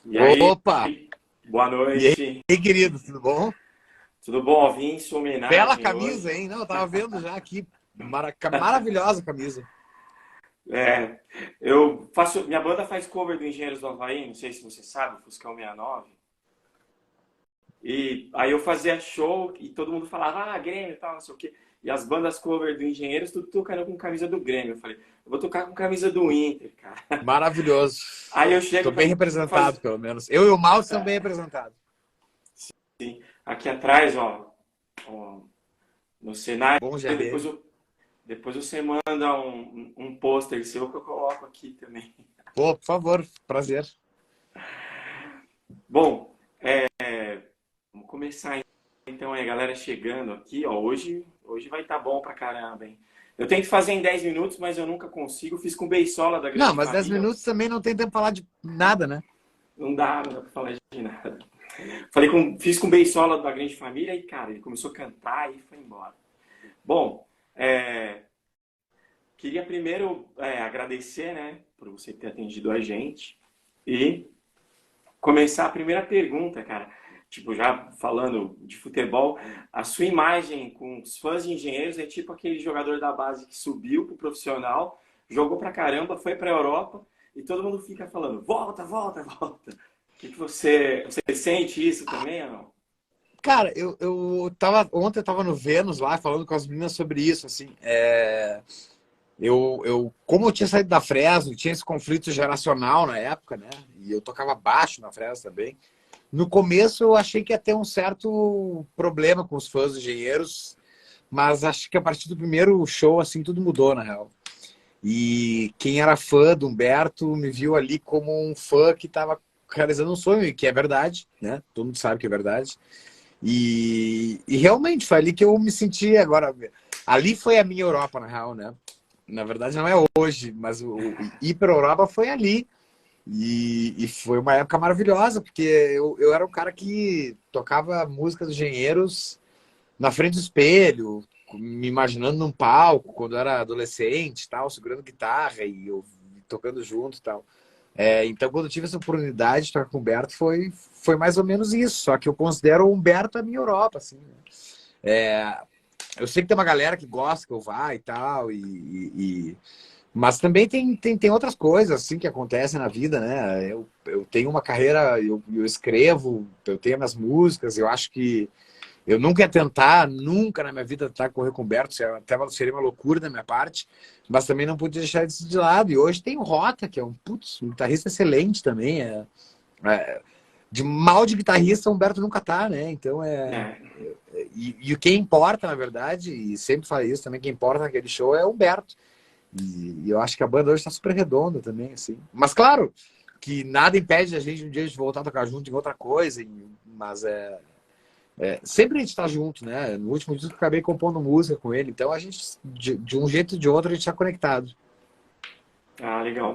E aí, Opa! boa E noite. aí, querido, tudo bom? Tudo bom? Vim em sua Bela homenagem camisa, hoje. hein? Não, eu tava vendo já aqui. Maravilhosa camisa. É, eu faço, minha banda faz cover do Engenheiros do Havaí, não sei se você sabe, Fuscão 69. E aí eu fazia show e todo mundo falava, Grêmio e tal, não sei o quê. E as bandas cover do Engenheiros, tudo tocando com camisa do Grêmio. Eu falei, eu vou tocar com camisa do Inter, cara. Maravilhoso. Aí eu Tô chego bem pra representado, fazer, pelo menos. Eu e o Mal estamos bem representados. aqui atrás, ó, no cenário, Bom depois GR. eu Depois você manda um pôster seu que eu coloco aqui também. Pô, por favor, prazer. Bom, vamos começar então aí, galera chegando aqui, ó. Hoje vai estar bom pra caramba, hein? Eu tento fazer em 10 minutos, mas eu nunca consigo. Fiz com Beisola da Não, Grande mas 10 Família. minutos também não tem tempo pra falar de nada, né? Não dá pra falar de nada. Fiz com Beisola da Grande Família e, cara, ele começou a cantar e foi embora. Bom, é, queria primeiro agradecer, né, por você ter atendido a gente e começar a primeira pergunta, cara. Tipo, já falando de futebol, a sua imagem com os fãs de Engenheiros é tipo aquele jogador da base que subiu pro profissional, jogou pra caramba, foi pra Europa e todo mundo fica falando: volta, volta, volta. O que você sente isso também ou não? Cara, eu tava. Ontem eu tava no Vênus lá falando com as meninas sobre isso, assim. Como eu tinha saído da Fresno, tinha esse conflito geracional na época, né? E eu tocava baixo na Fresno também. No começo eu achei que ia ter um certo problema com os fãs dos engenheiros, mas acho que a partir do primeiro show, assim, tudo mudou, na real. E quem era fã do Humberto me viu ali como um fã que estava realizando um sonho, e que é verdade, né? Todo mundo sabe que é verdade. E realmente foi ali que eu me senti agora. Ali foi a minha Europa, na real, né? Na verdade não é hoje, mas o ir para a Europa foi ali. E foi uma época maravilhosa, porque eu era um cara que tocava música dos engenheiros na frente do espelho, me imaginando num palco quando eu era adolescente, tal, segurando guitarra e eu tocando junto e tal. Então, quando eu tive essa oportunidade de tocar com o Humberto, foi mais ou menos isso. Só que eu considero o Humberto a minha Europa, assim, né? Eu sei que tem uma galera que gosta que eu vá e tal, mas também tem outras coisas assim que acontecem na vida, né? Eu tenho uma carreira, eu escrevo, eu tenho minhas músicas, eu acho que eu nunca ia tentar, nunca na minha vida tentar correr com o Humberto, até seria uma loucura da minha parte, mas também não podia deixar isso de lado. E hoje tem o Rota, que é um guitarrista excelente também. De mal de guitarrista, o Humberto nunca tá, né? Então É, e o que importa, na verdade, e sempre falei isso também, quem importa naquele show é o Humberto. E eu acho que a banda hoje está super redonda também, assim. Mas claro que nada impede a gente um dia de voltar a tocar junto em outra coisa, mas sempre a gente está junto, né? No último disco eu acabei compondo música com ele, então a gente, de um jeito ou de outro, a gente está conectado. legal.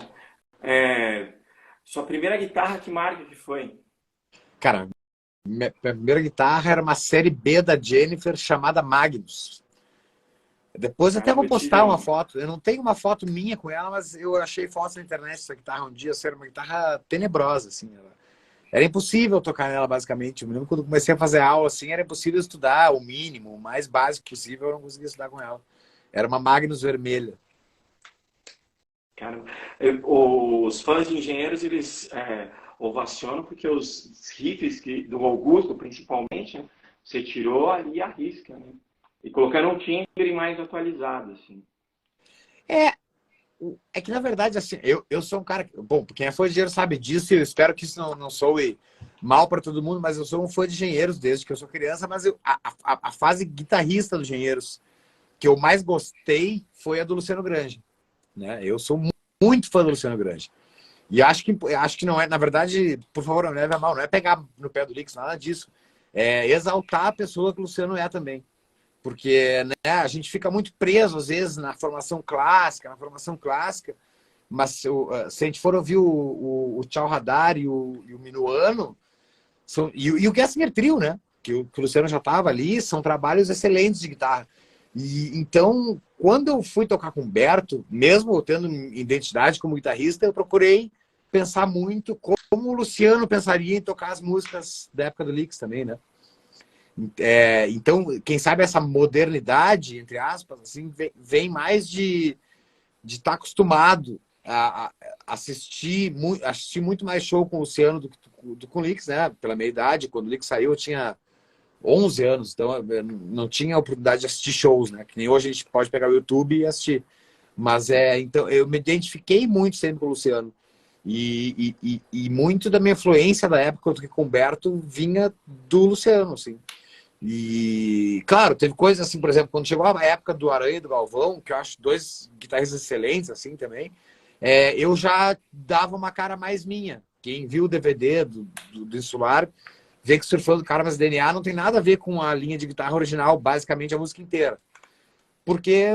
É, sua primeira guitarra, que marca que foi? Cara, minha primeira guitarra era uma série B da Jennifer chamada Magnus. Depois até Caramba, vou eu tive postar uma uma. foto. Eu não tenho uma foto minha com ela, mas eu achei fotos na internet dessa guitarra um dia. Era uma guitarra tenebrosa, assim. Era impossível tocar nela, basicamente. Eu me lembro quando comecei a fazer aula, assim, era impossível estudar o mínimo, o mais básico possível, eu não conseguia estudar com ela. Era uma Magnus vermelha. Caramba. Os fãs de engenheiros, eles ovacionam porque os riffs do Augusto, principalmente, né, você tirou ali a risca, né? E colocando um timbre mais atualizado, assim. É, é que na verdade, assim, eu sou um cara. Bom, quem é fã de engenheiro sabe disso, e eu espero que isso não soe mal para todo mundo, mas eu sou um fã de engenheiros desde que eu sou criança. Mas a fase guitarrista dos engenheiros que eu mais gostei foi a do Luciano Grange, né? Eu sou muito fã do Luciano Grange. E acho que não é, na verdade, por favor, não leve a mal, não é pegar no pé do Lix, nada disso. É exaltar a pessoa que o Luciano é também. Porque né, a gente fica muito preso, às vezes, na formação clássica, mas se a gente for ouvir o Tchau Radar e o Minuano, e o Gessinger Trio, né? Que o Luciano já estava ali, são trabalhos excelentes de guitarra. E então, quando eu fui tocar com o Humberto, mesmo eu tendo identidade como guitarrista, eu procurei pensar muito como o Luciano pensaria em tocar as músicas da época do Licks também, né? Então, quem sabe essa modernidade, entre aspas, assim, vem mais de estar acostumado a assistir muito mais show com o Luciano do que com o Licks, né? Pela minha idade, quando o Licks saiu, eu tinha 11 anos, então eu não tinha a oportunidade de assistir shows, né? Que nem hoje a gente pode pegar o YouTube e assistir. Mas então eu me identifiquei muito sempre com o Luciano. E muito da minha influência da época do que com o Humberto vinha do Luciano, assim. E, claro, teve coisas assim, por exemplo, quando chegou a época do Aranha e do Galvão, que eu acho dois guitarristas excelentes, assim, também, eu já dava uma cara mais minha. Quem viu o DVD do Insular vê que Surfando Karmas DNA não tem nada a ver com a linha de guitarra original, basicamente a música inteira. Porque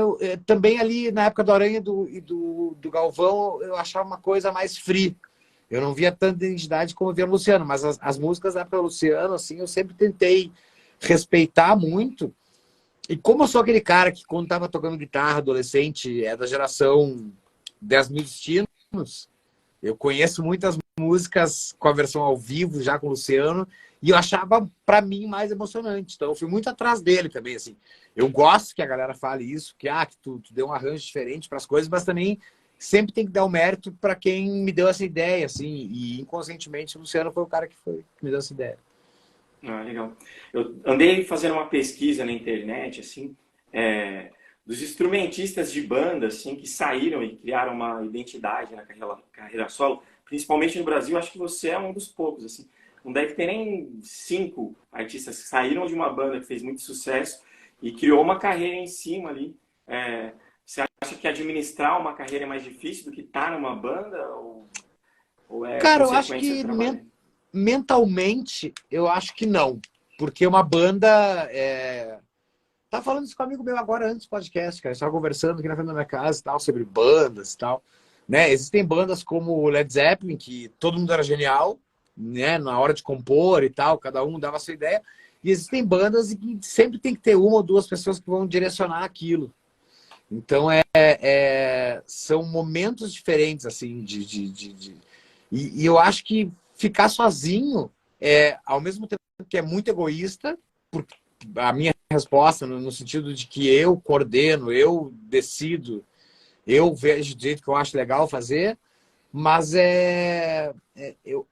também ali, na época do Aranha e do Galvão, eu achava uma coisa mais free. Eu não via tanta identidade como eu via no Luciano, mas as músicas da época do Luciano, assim, eu sempre tentei respeitar muito. E como eu sou aquele cara que, quando estava tocando guitarra, adolescente, é da geração 10 mil destinos, eu conheço muitas músicas com a versão ao vivo, já com o Luciano, e eu achava, para mim, mais emocionante. Então, eu fui muito atrás dele também, assim. Eu gosto que a galera fale isso, que tu deu um arranjo diferente para as coisas, mas também sempre tem que dar o mérito para quem me deu essa ideia, assim. E, inconscientemente, o Luciano foi o cara que me deu essa ideia. Ah, legal. Eu andei fazendo uma pesquisa na internet, assim, dos instrumentistas de banda, assim, que saíram e criaram uma identidade na carreira solo, principalmente no Brasil. Acho que você é um dos poucos, assim. Não deve ter nem 5 artistas que saíram de uma banda que fez muito sucesso e criou uma carreira em cima ali. Você acha que administrar uma carreira é mais difícil do que estar numa banda? Ou é Cara, eu acho consequência do que trabalho? mentalmente, eu acho que não. Porque uma banda. Tava falando isso com um amigo meu agora antes do podcast, cara. A gente tava conversando aqui na frente da minha casa e tal, sobre bandas e tal. Né? Existem bandas como o Led Zeppelin, que todo mundo era genial, né? Na hora de compor e tal, cada um dava a sua ideia. E existem bandas que sempre tem que ter uma ou duas pessoas que vão direcionar aquilo. Então, são momentos diferentes, assim, E eu acho que ficar sozinho, ao mesmo tempo que é muito egoísta, porque a minha resposta, no sentido de que eu coordeno, eu decido, eu vejo do jeito que eu acho legal fazer, mas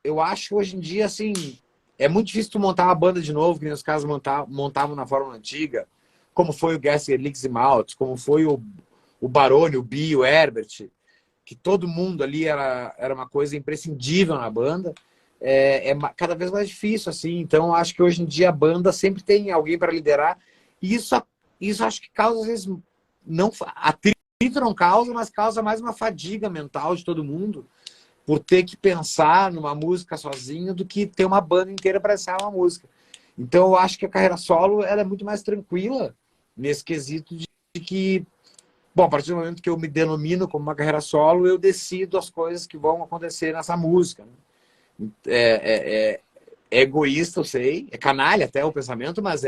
eu acho hoje em dia, assim, é muito difícil tu montar uma banda de novo, que nem os caras montavam na forma antiga, como foi o Gessler, Licks e Maltz, como foi o Baroni, o Bi, o Herbert, que todo mundo ali era uma coisa imprescindível na banda, cada vez mais difícil, assim. Então, acho que hoje em dia a banda sempre tem alguém para liderar. E isso acho que causa, às vezes, não, atrito não causa, mas causa mais uma fadiga mental de todo mundo por ter que pensar numa música sozinho do que ter uma banda inteira para ensaiar uma música. Então, eu acho que a carreira solo ela é muito mais tranquila nesse quesito de que, bom, a partir do momento que eu me denomino como uma carreira solo, eu decido as coisas que vão acontecer nessa música. Né? É egoísta, eu sei, é canalha até o pensamento, mas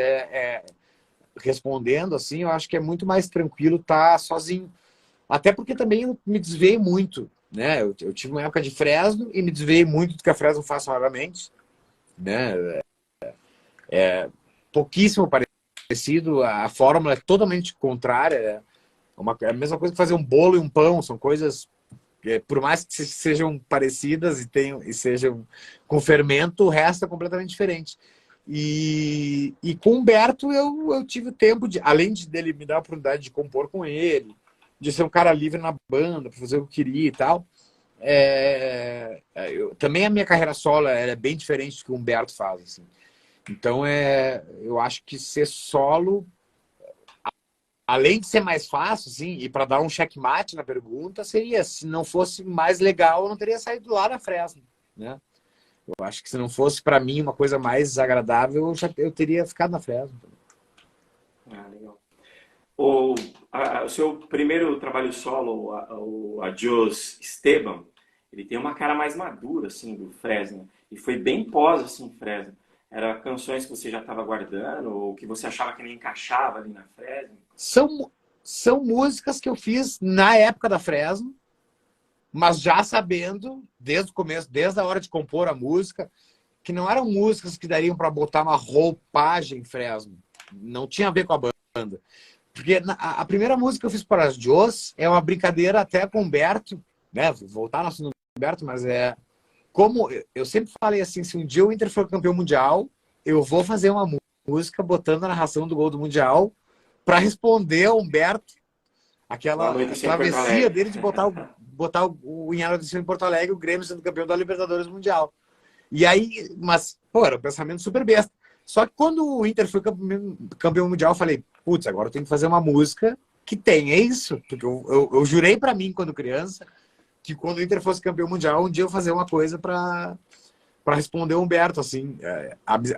respondendo assim, eu acho que é muito mais tranquilo estar sozinho. Até porque também eu me desviei muito, né? Eu tive uma época de Fresno e me desviei muito do que a Fresno faz raramente, né? Pouquíssimo parecido, a fórmula é totalmente contrária, é a mesma coisa que fazer um bolo e um pão, são coisas por mais que sejam parecidas e sejam com fermento, o resto é completamente diferente. E com o Humberto eu tive o tempo de, além dele me dar a oportunidade de compor com ele, de ser um cara livre na banda, para fazer o que eu queria e tal. Também a minha carreira solo é bem diferente do que o Humberto faz. Assim. Então eu acho que ser solo, além de ser mais fácil, sim, e para dar um checkmate na pergunta, seria, se não fosse mais legal, eu não teria saído lá da Fresno, né? Eu acho que se não fosse para mim uma coisa mais agradável, eu teria ficado na Fresno. Ah, legal. O, o seu primeiro trabalho solo, o Adiós Esteban, ele tem uma cara mais madura, assim, do Fresno. E foi bem pós, assim, Fresno. Era canções que você já estava guardando, ou que você achava que nem encaixava ali na Fresno? São músicas que eu fiz na época da Fresno, mas já sabendo, desde o começo, desde a hora de compor a música, que não eram músicas que dariam para botar uma roupagem Fresno. Não tinha a ver com a banda. Porque a primeira música que eu fiz para as Jos é uma brincadeira até com o Humberto, né? Vou voltar no assunto do Humberto, mas como eu sempre falei assim, se um dia o Inter for campeão mundial, eu vou fazer uma música botando a narração do gol do Mundial para responder ao Humberto Uma aquela noite em Porto travessia Alegre. dele de botar o em Porto Alegre, o Grêmio sendo campeão da Libertadores Mundial. E aí, mas, pô, era um pensamento super besta. Só que quando o Inter foi campeão mundial, eu falei, putz, agora eu tenho que fazer uma música que tenha isso. Porque eu jurei para mim, quando criança, que quando o Inter fosse campeão mundial, um dia eu fazer uma coisa para responder o Humberto, assim,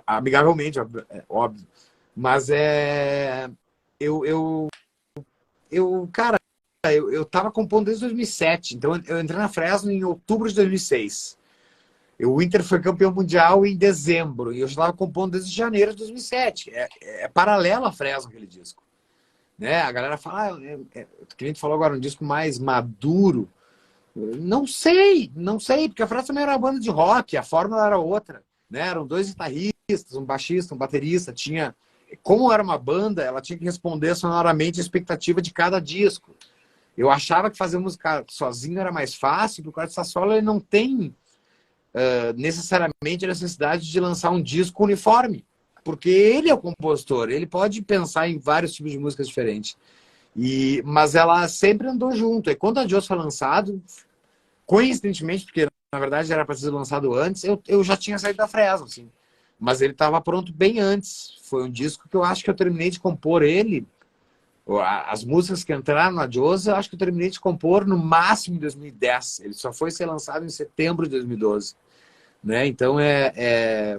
amigavelmente, óbvio. Mas eu, cara, eu tava compondo desde 2007, então eu entrei na Fresno em outubro de 2006. O Inter foi campeão mundial em dezembro, e eu já estava compondo desde janeiro de 2007. É paralelo a Fresno aquele disco. Né? A galera fala, o cliente falou agora, um disco mais maduro. Não sei, porque a Fresno também era uma banda de rock, a fórmula era outra. Né? Eram dois guitarristas, um baixista, um baterista. Como era uma banda, ela tinha que responder sonoramente a expectativa de cada disco. Eu achava que fazer música sozinho era mais fácil, porque o Corte Sassola ele não tem necessariamente a necessidade de lançar um disco uniforme, porque ele é o compositor, ele pode pensar em vários tipos de músicas diferentes. Mas ela sempre andou junto. E quando a Jos foi lançado, coincidentemente, porque na verdade era para ser lançado antes, eu já tinha saído da Fresno, assim. Mas ele estava pronto bem antes. Foi um disco que eu acho que eu terminei de compor ele. As músicas que entraram na Jos, eu acho que eu terminei de compor no máximo em 2010. Ele só foi ser lançado em setembro de 2012. Né? Então,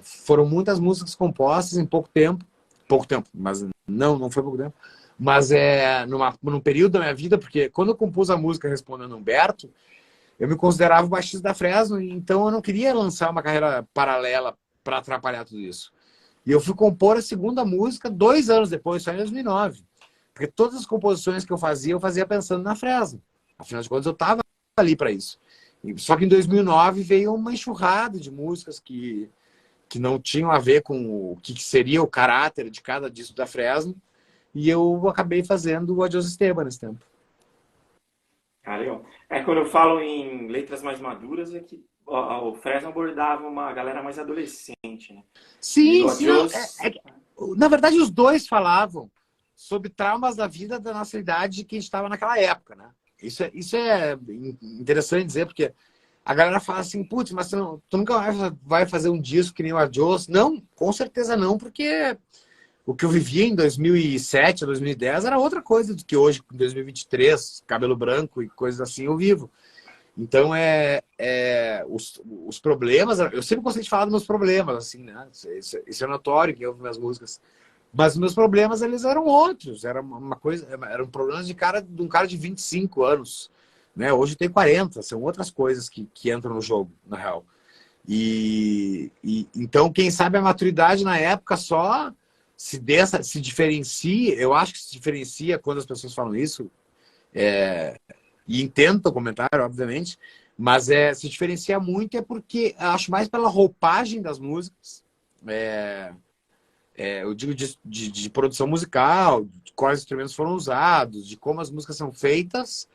foram muitas músicas compostas em pouco tempo. Pouco tempo, mas não foi pouco tempo. Mas num período da minha vida, porque quando eu compus a música respondendo Humberto, eu me considerava o baixista da Fresno, então eu não queria lançar uma carreira paralela para atrapalhar tudo isso. E eu fui compor a segunda música 2 anos depois, só em 2009. Porque todas as composições que eu fazia pensando na Fresno. Afinal de contas, eu estava ali para isso. Só que em 2009 veio uma enxurrada de músicas que não tinham a ver com o que seria o caráter de cada disco da Fresno. E eu acabei fazendo o Adiós Esteban nesse tempo. Ah, legal. Quando eu falo em letras mais maduras, é que o Fresno abordava uma galera mais adolescente, né? E Sim, o sim. Não, Adios, na verdade, os dois falavam sobre traumas da vida da nossa idade que a gente estava naquela época, né? Isso é interessante dizer, porque a galera fala assim, putz, mas tu nunca vai fazer um disco que nem o Adios? Não, com certeza não, porque o que eu vivia em 2007, 2010 era outra coisa do que hoje, em 2023, cabelo branco e coisas assim, eu vivo. Então, os problemas... Eu sempre gostei de falar dos meus problemas, assim, né? Isso é notório que eu ouvo minhas músicas. Mas os meus problemas, eles eram outros. Era uma coisa... Eram problemas de um cara de 25 anos. Né? Hoje tem 40. São outras coisas que entram no jogo, na real. Então, quem sabe a maturidade na época só se diferencia. Eu acho que se diferencia quando as pessoas falam isso. E entendo o comentário, obviamente, mas se diferencia muito porque acho mais pela roupagem das músicas. Eu digo de produção musical, de quais instrumentos foram usados, de como as músicas são feitas,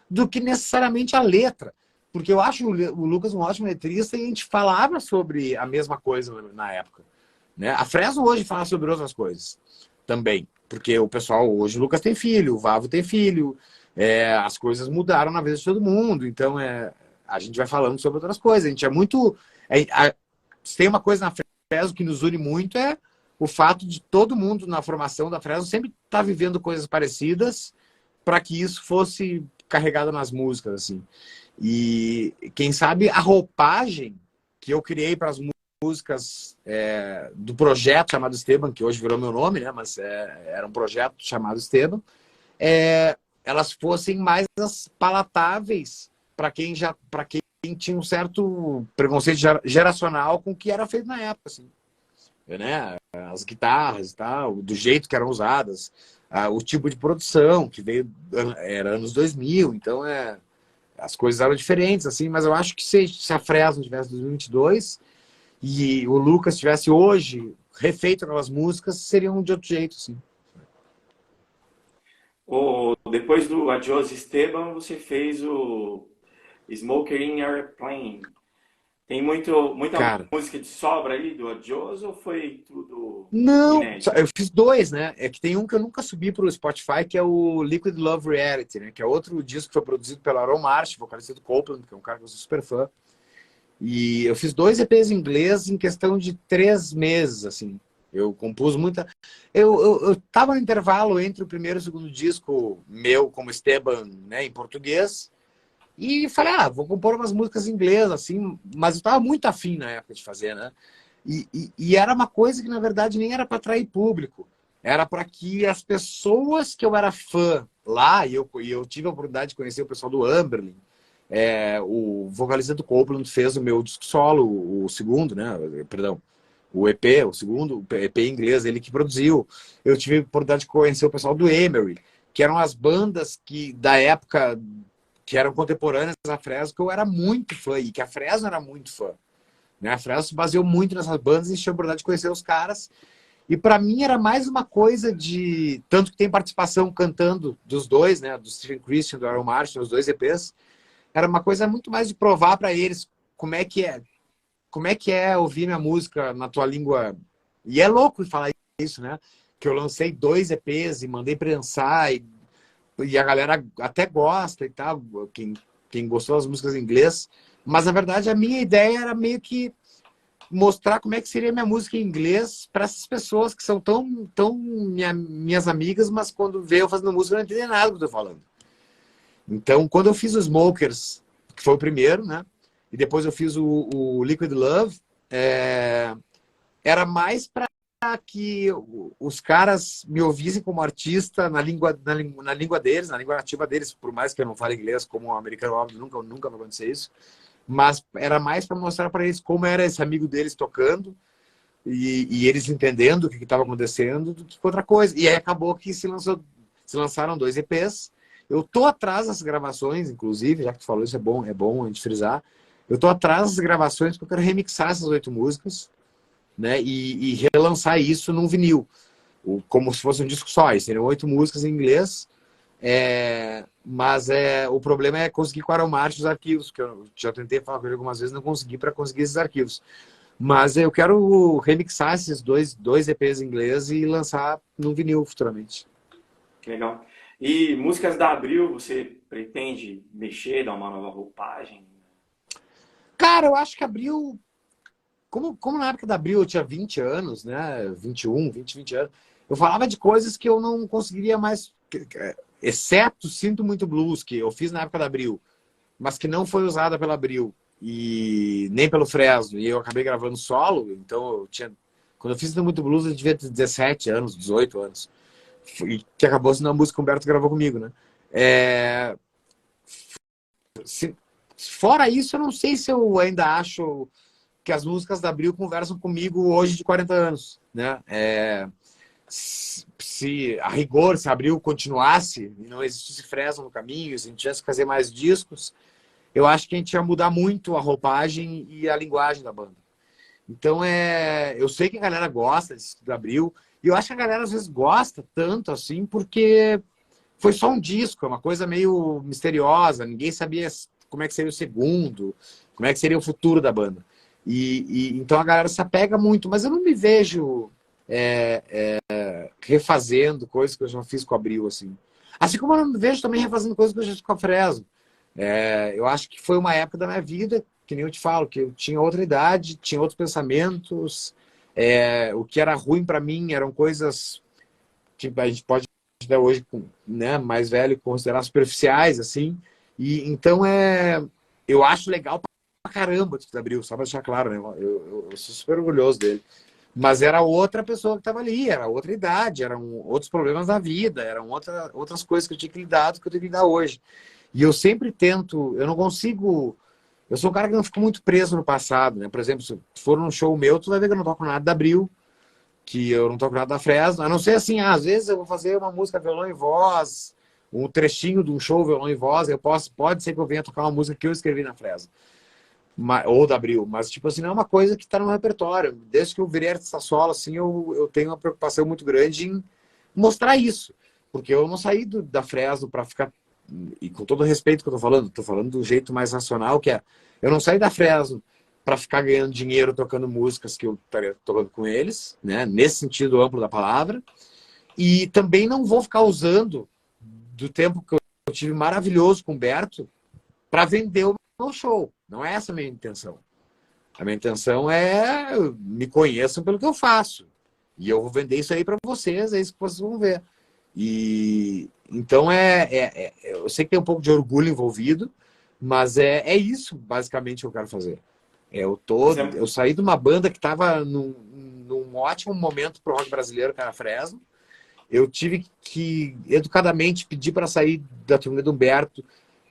do que necessariamente a letra. Porque eu acho o Lucas um ótimo letrista e a gente falava sobre a mesma coisa na época. Né? A Fresno hoje fala sobre outras coisas também. Porque o pessoal, hoje o Lucas tem filho, o Vavo tem filho, as coisas mudaram na vida de todo mundo. Então a gente vai falando sobre outras coisas. A gente é muito... Se tem uma coisa na Fresno que nos une muito o fato de todo mundo na formação da Fresno sempre estar vivendo coisas parecidas para que isso fosse carregado nas músicas, assim. E quem sabe a roupagem que eu criei para as músicas do projeto chamado Esteban, que hoje virou meu nome, né? Mas era um projeto chamado Esteban, elas fossem mais palatáveis para quem tinha um certo preconceito geracional com o que era feito na época, assim. Né? As guitarras e tal, do jeito que eram usadas, o tipo de produção que veio, era anos 2000, então as coisas eram diferentes, assim, mas eu acho que se a Fresno tivesse 2022 e o Lucas tivesse hoje refeito aquelas músicas, seriam de outro jeito, assim. Depois do Adios Esteban, você fez o Smoker in Airplane. Tem muita Cara, música de sobra aí do Adios ou foi tudo não, inédito? eu fiz dois, né? É que tem um que eu nunca subi pro Spotify, que é o Liquid Love Reality, né? Que é outro disco que foi produzido pelo Aaron Marsh, vocalista do Copeland, que é um cara que eu sou super fã. E eu fiz dois EPs em inglês em questão de 3 meses, assim. Eu compus muita. Eu tava no intervalo entre o primeiro e o segundo disco meu, como Esteban, né, em português, e falei, vou compor umas músicas em inglês, assim, mas eu tava muito afim na época de fazer, né? E era uma coisa que, na verdade, nem era para atrair público. Era para que as pessoas que eu era fã lá, e eu tive a oportunidade de conhecer o pessoal do Amberlin, o vocalista do Copeland fez o meu disco solo, o segundo, né? Perdão, o EP, o segundo o EP em inglês, ele que produziu. Eu tive a oportunidade de conhecer o pessoal do Emery, que eram as bandas que da época que eram contemporâneas da Fresno, que eu era muito fã, e que a Fresno era muito fã. Né? A Fresno se baseou muito nessas bandas e tive a oportunidade de conhecer os caras. E para mim era mais uma coisa de. Tanto que tem participação cantando dos dois, né? Do Stephen Christian, do Aaron Marshall, os dois EPs. Era uma coisa muito mais de provar para eles como é que é ouvir minha música na tua língua. E é louco falar isso, né? Que eu lancei 2 EPs e mandei prensar e a galera até gosta e tal, quem gostou das músicas em inglês. Mas, na verdade, a minha ideia era meio que mostrar como é que seria minha música em inglês para essas pessoas que são tão minhas amigas, mas quando vê eu fazendo música não entendem nada do que eu tô falando. Então, quando eu fiz o Smokers, que foi o primeiro, né? E depois eu fiz o Liquid Love, era mais para que os caras me ouvissem como artista na língua deles, na língua nativa deles, por mais que eu não fale inglês como um americano, óbvio, nunca vai acontecer isso. Mas era mais para mostrar para eles como era esse amigo deles tocando e eles entendendo o que estava acontecendo do que outra coisa. E aí acabou que se lançaram 2 EPs. Eu tô atrás das gravações, inclusive, já que tu falou isso, é bom a gente frisar. Eu tô atrás das gravações porque eu quero remixar essas 8 músicas, né? E relançar isso num vinil, como se fosse um disco só. Seriam 8 músicas em inglês. Mas o problema é conseguir com o Aaron Marsh os arquivos, que eu já tentei falar com ele algumas vezes, não consegui para conseguir esses arquivos. Mas eu quero remixar esses dois EPs em inglês e lançar no vinil futuramente. Legal. E músicas da Abril, você pretende mexer, dar uma nova roupagem? Cara, eu acho que abriu. Como na época da Abril eu tinha 20 anos, né? 21, 20 anos, eu falava de coisas que eu não conseguiria mais. Exceto Sinto Muito Blues, que eu fiz na época da Abril, mas que não foi usada pela Abril e nem pelo Fresno. E eu acabei gravando solo, então eu tinha. Quando eu fiz Sinto Muito Blues, eu devia ter 17 anos, 18 anos. E que acabou sendo a música que o Humberto gravou comigo, né? É, Fora isso, eu não sei se eu ainda acho que as músicas da Abril conversam comigo hoje de 40 anos, né? Se a rigor, se a Abril continuasse e não existisse Fresno no caminho, se a gente tivesse que fazer mais discos, eu acho que a gente ia mudar muito a roupagem e a linguagem da banda. Então, eu sei que a galera gosta desse da Abril, e eu acho que a galera às vezes gosta tanto assim, porque foi só um disco, é uma coisa meio misteriosa, ninguém sabia como é que seria o segundo, como é que seria o futuro da banda. Então a galera se apega muito, mas eu não me vejo refazendo coisas que eu já fiz com a Abril, assim. Assim como eu não me vejo também refazendo coisas que eu já fiz com a Fresno. Eu acho que foi uma época da minha vida, que nem eu te falo, que eu tinha outra idade, tinha outros pensamentos. O que era ruim para mim eram coisas que a gente pode até hoje, né, mais velho, considerar superficiais, assim. E então eu acho legal pra caramba o Abril, só pra deixar claro, né? Eu sou super orgulhoso dele. Mas era outra pessoa que estava ali, era outra idade, eram outros problemas da vida, eram outras coisas que eu tinha que lidar do que eu tenho que lidar hoje. E eu sempre tento, eu não consigo. Eu sou um cara que não fico muito preso no passado, né? Por exemplo, se for num show meu, tu vai ver que eu não toco nada da Abril, que eu não toco nada da Fresno, a não ser assim, às vezes eu vou fazer uma música violão e voz, um trechinho de um show, violão e voz, pode ser que eu venha tocar uma música que eu escrevi na Fresno, ou da Abril, mas tipo assim, não é uma coisa que está no repertório. Desde que eu virei artista solo, assim, eu tenho uma preocupação muito grande em mostrar isso, porque eu não saí da Fresno para ficar, e com todo o respeito que eu tô falando do jeito mais racional, que é, eu não saí da Fresno para ficar ganhando dinheiro tocando músicas que eu estaria tocando com eles, né, nesse sentido amplo da palavra, e também não vou ficar usando do tempo que eu tive maravilhoso com o Humberto para vender o meu show. Não é essa a minha intenção. A minha intenção é me conheçam pelo que eu faço. E eu vou vender isso aí para vocês, é isso que vocês vão ver. E então eu sei que tem um pouco de orgulho envolvido, mas é isso basicamente que eu quero fazer. Eu saí de uma banda que estava num ótimo momento pro rock brasileiro, que era a Fresno. Eu tive que educadamente pedir para sair da turnê do Humberto,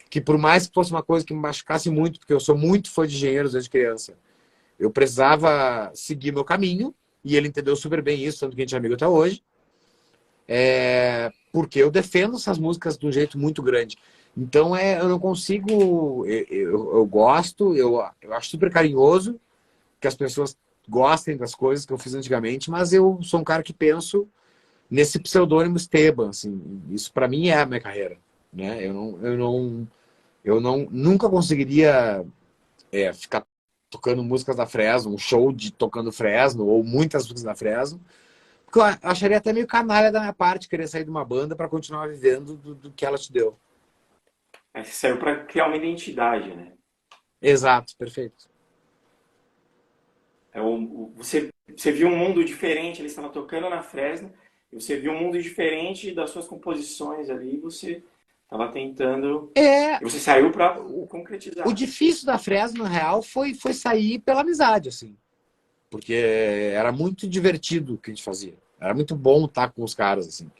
que por mais que fosse uma coisa que me machucasse muito, porque eu sou muito fã de Engenheiros desde criança, eu precisava seguir meu caminho, e ele entendeu super bem isso, tanto que a gente é amigo até hoje, porque eu defendo essas músicas de um jeito muito grande. Então eu não consigo, eu gosto, eu acho super carinhoso que as pessoas gostem das coisas que eu fiz antigamente, mas eu sou um cara que penso nesse pseudônimo Esteban, assim, isso para mim é a minha carreira, né? Nunca conseguiria ficar tocando músicas da Fresno, um show de tocando Fresno, ou muitas músicas da Fresno, porque eu acharia até meio canalha da minha parte querer sair de uma banda para continuar vivendo do que ela te deu. Aí você saiu para criar uma identidade, né? Exato, perfeito. Você viu um mundo diferente, ele estava tocando na Fresno, e você viu um mundo diferente das suas composições ali, e você estava tentando... E você saiu para concretizar. O difícil da Fresno, na real, foi sair pela amizade, assim. Porque era muito divertido o que a gente fazia. Era muito bom estar com os caras, assim.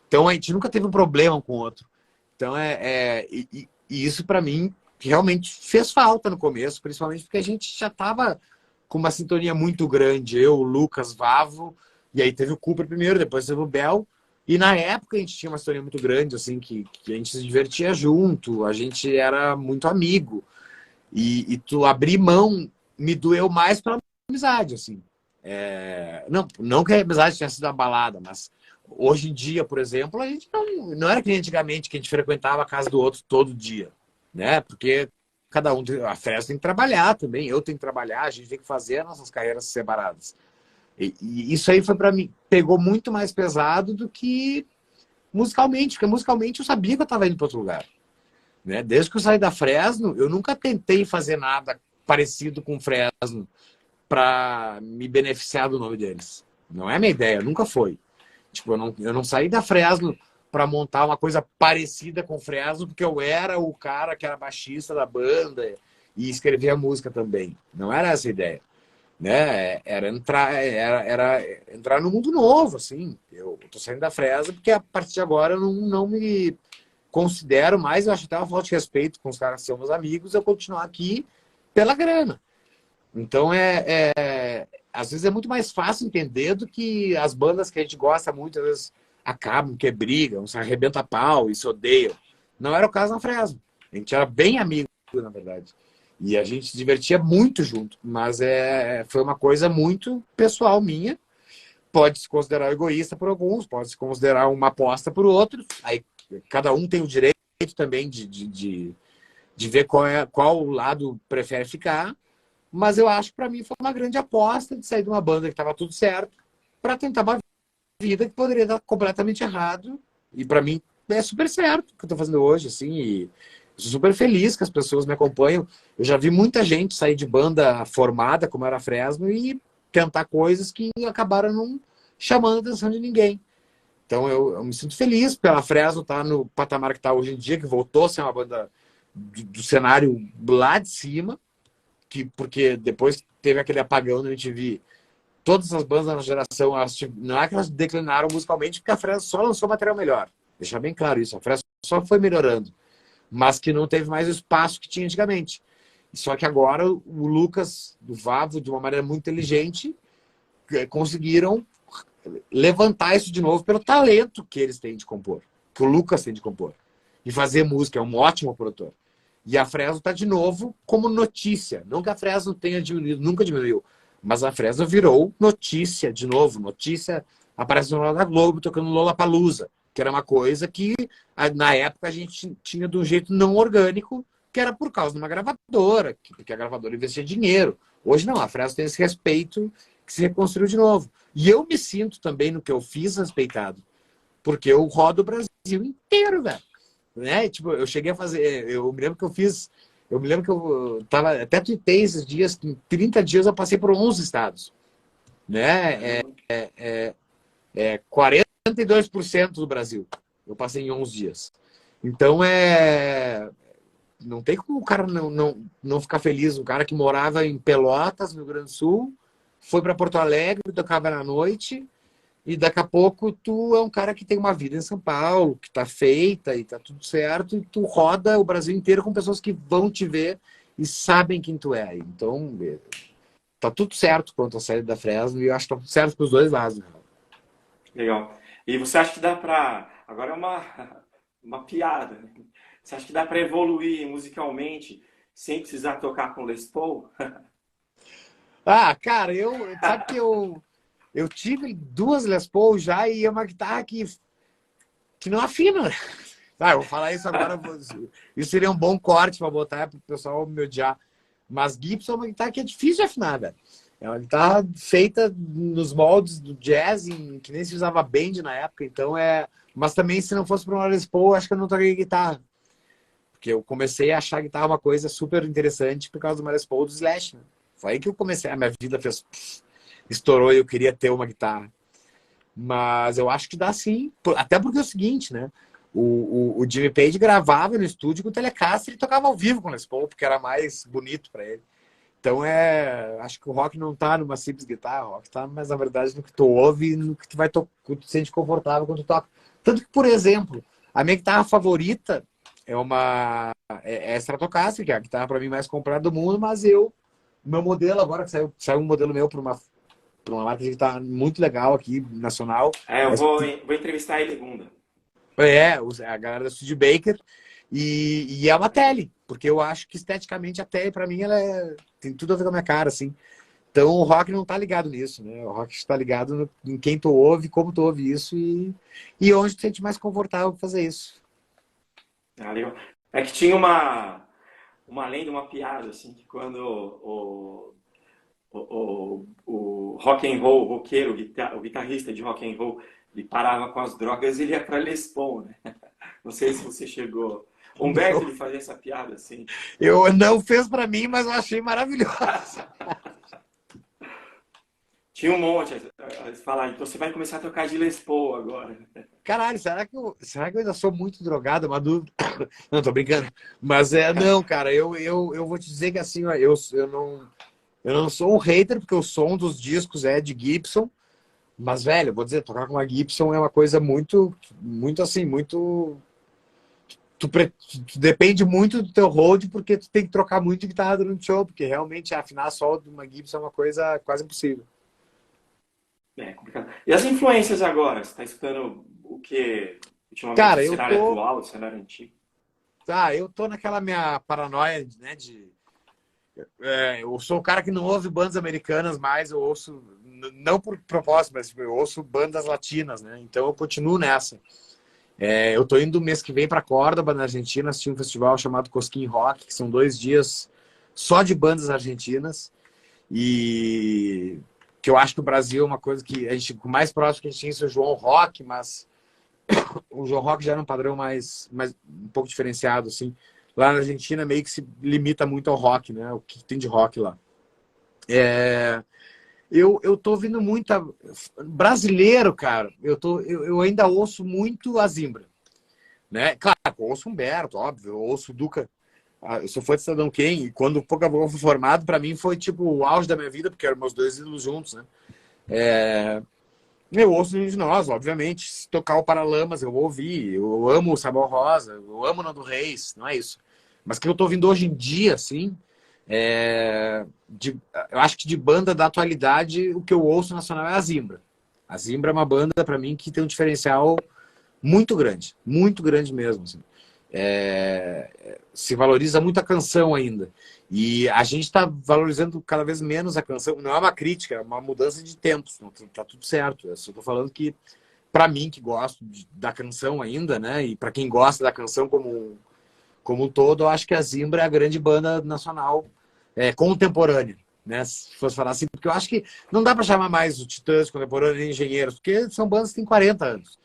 Então a gente nunca teve um problema com o outro. Então e isso para mim realmente fez falta no começo, principalmente porque a gente já estava com uma sintonia muito grande. Eu, o Lucas, Vavo, e aí teve o Cooper primeiro, depois teve o Bel. E na época a gente tinha uma sintonia muito grande, assim, que a gente se divertia junto, a gente era muito amigo. E tu abrir mão me doeu mais pela amizade, assim. Não que a amizade tenha sido abalada, mas hoje em dia, por exemplo, a gente não era que nem antigamente que a gente frequentava a casa do outro todo dia, né? Porque cada um, a festa tem que trabalhar também, eu tenho que trabalhar, a gente tem que fazer as nossas carreiras separadas. E isso aí foi para mim, pegou muito mais pesado do que musicalmente, porque musicalmente eu sabia que eu estava indo para outro lugar, né? Desde que eu saí da Fresno, eu nunca tentei fazer nada parecido com Fresno para me beneficiar do nome deles. Não é minha ideia, nunca foi. Tipo, eu não saí da Fresno para montar uma coisa parecida com Fresno, porque eu era o cara que era baixista da banda e escrevia música também. Não era essa a ideia, né? Era entrar no mundo novo, assim. Eu tô saindo da Fresno porque a partir de agora eu não me considero mais, eu acho até uma falta de respeito com os caras que são meus amigos, eu continuar aqui pela grana. Então, às vezes é muito mais fácil entender do que as bandas que a gente gosta muito, às vezes acabam, que brigam, se arrebenta a pau e se odeiam. Não era o caso na Fresno. A gente era bem amigo, na verdade. E a gente se divertia muito junto, mas foi uma coisa muito pessoal minha. Pode se considerar egoísta por alguns, pode se considerar uma aposta por outros. Aí cada um tem o direito também de ver qual lado prefere ficar. Mas eu acho que para mim foi uma grande aposta de sair de uma banda que estava tudo certo para tentar uma vida que poderia dar completamente errado. E para mim é super certo o que eu estou fazendo hoje, assim. E sou super feliz que as pessoas me acompanham. Eu já vi muita gente sair de banda formada, como era a Fresno, e tentar coisas que acabaram não chamando a atenção de ninguém. Então eu me sinto feliz pela Fresno estar no patamar que está hoje em dia, que voltou a ser uma banda do cenário lá de cima. Porque depois teve aquele apagão na MTV, todas as bandas da nossa geração, não é que elas declinaram musicalmente, porque a Fresno só lançou material melhor. Deixar bem claro isso, a Fresno só foi melhorando, mas que não teve mais o espaço que tinha antigamente. Só que agora o Lucas, do Vavo, de uma maneira muito inteligente, conseguiram levantar isso de novo pelo talento que eles têm de compor, que o Lucas tem de compor. e fazer música, é um ótimo produtor. E a Fresno está de novo como notícia. Não que a Fresno tenha diminuído, nunca diminuiu. Mas a Fresno virou notícia de novo. Notícia aparece no Jornal da Globo tocando Lollapalooza, que era uma coisa que na época a gente tinha de um jeito não orgânico, que era por causa de uma gravadora, porque a gravadora investia dinheiro. Hoje não, a Fresno tem esse respeito que se reconstruiu de novo. E eu me sinto também no que eu fiz respeitado, porque eu rodo o Brasil inteiro, velho. Né? Tipo, eu cheguei a fazer. Eu me lembro que eu fiz. Eu me lembro que eu tava. Até tuitei esses dias, em 30 dias eu passei por 11 estados. Né? 42% do Brasil. Eu passei em 11 dias. Então não tem como o cara não ficar feliz. Um cara que morava em Pelotas, no Rio Grande do Sul, foi para Porto Alegre, tocava na noite. E daqui a pouco tu é um cara que tem uma vida em São Paulo, que tá feita e tá tudo certo, e tu roda o Brasil inteiro com pessoas que vão te ver e sabem quem tu é. Então, tá tudo certo quanto a saída da Fresno e eu acho que tá tudo certo pros dois lados. Né? Legal. E você acha que dá pra. Agora é uma piada, né? Você acha que dá pra evoluir musicalmente sem precisar tocar com Les Paul? Ah, cara, sabe que eu tive duas Les Paul já e é uma guitarra que não afina. Ah, eu vou falar isso agora. Isso seria um bom corte para botar para o pessoal me odiar. Mas Gibson é uma guitarra que é difícil de afinar, velho. É uma guitarra feita nos moldes do jazz, que nem se usava bend na época. Então Mas também, se não fosse para uma Les Paul, acho que eu não tocaria guitarra. Porque eu comecei a achar a guitarra uma coisa super interessante por causa do Les Paul do Slash. Né? Foi aí que eu comecei. A minha vida estourou e eu queria ter uma guitarra. Mas eu acho que dá sim. Até porque é o seguinte, né? O Jimmy Page gravava no estúdio com o Telecaster e tocava ao vivo com o Les Paul, porque era mais bonito para ele. Então acho que o rock não tá numa simples guitarra, o rock tá, mas na verdade no que tu ouve e no que tu vai que tu te sente confortável quando tu toca. Tanto que, por exemplo, a minha guitarra favorita é a Stratocaster, que é a guitarra para mim mais comprada do mundo, mas meu modelo agora, que saiu um modelo meu para uma marca que está muito legal aqui, nacional. Eu vou entrevistar ele segunda. A galera da Studebaker. E é uma tele, porque eu acho que esteticamente a tele, para mim, tem tudo a ver com a minha cara, assim. Então o rock não tá ligado nisso, né? O rock está ligado em quem tu ouve, como tu ouve isso e onde tu te sente mais confortável pra fazer isso. Legal. É que tinha uma lenda, uma piada, assim, que quando o rock and roll, o roqueiro, o guitarrista de rock and roll, ele parava com as drogas e ele ia pra Les Paul, né? Não sei se você chegou. Humberto, ele fazia essa piada, assim. Eu não fez pra mim, mas eu achei maravilhoso. Tinha um monte. Eles falaram, então você vai começar a tocar de Les Paul agora. Caralho, será que eu ainda sou muito drogado? Uma dúvida. Não, tô brincando. Mas não, cara, eu vou te dizer que assim, ó, eu não sou um hater, porque o som dos discos é de Gibson. Mas, velho, eu vou dizer, tocar com uma Gibson é uma coisa muito, muito assim, muito. Tu depende muito do teu hold, porque tu tem que trocar muito de guitarra durante o show, porque realmente afinar só de uma Gibson é uma coisa quase impossível. É complicado. E as influências agora? Você está escutando o que ultimamente? Cara, O cenário atual, o cenário antigo? Eu tô naquela minha paranoia, né, eu sou o cara que não ouve bandas americanas mais, eu ouço, não por propósito, mas eu ouço bandas latinas, né? Então eu continuo nessa. Eu tô indo mês que vem para Córdoba, na Argentina, assistir um festival chamado Cosquín Rock, que são 2 dias só de bandas argentinas. E que eu acho que o Brasil é uma coisa que o mais próximo que a gente tinha é o João Rock, mas o João Rock já era um padrão mais um pouco diferenciado, assim. Lá na Argentina meio que se limita muito ao rock, né? O que tem de rock lá. Eu tô ouvindo muita brasileiro, cara. Eu ainda ouço muito a Zimbra, né? Claro, eu ouço Humberto, óbvio, eu ouço Duca. Eu sou fã de Cidadão Quem, e quando o Pouco a Pouco foi formado, para mim foi tipo o auge da minha vida, porque eram meus 2 ídolos juntos, né? Eu ouço de nós, obviamente. Se tocar o Paralamas, eu vou ouvir. Eu amo o Sabão Rosa, eu amo o Nando Reis, não é isso. Mas o que eu tô ouvindo hoje em dia, assim, eu acho que de banda da atualidade, o que eu ouço nacional é a Zimbra. A Zimbra é uma banda, para mim, que tem um diferencial muito grande mesmo. Assim. se valoriza muito a canção ainda. E a gente está valorizando cada vez menos a canção. Não é uma crítica, é uma mudança de tempos. Não, tá tudo certo. Eu só estou falando que, para mim, que gosto da canção ainda, né? E para quem gosta da canção como um todo, eu acho que a Zimbra é a grande banda nacional contemporânea. Né? Se fosse falar assim, porque eu acho que não dá para chamar mais o Titãs contemporâneo de Engenheiros, porque são bandas que têm 40 anos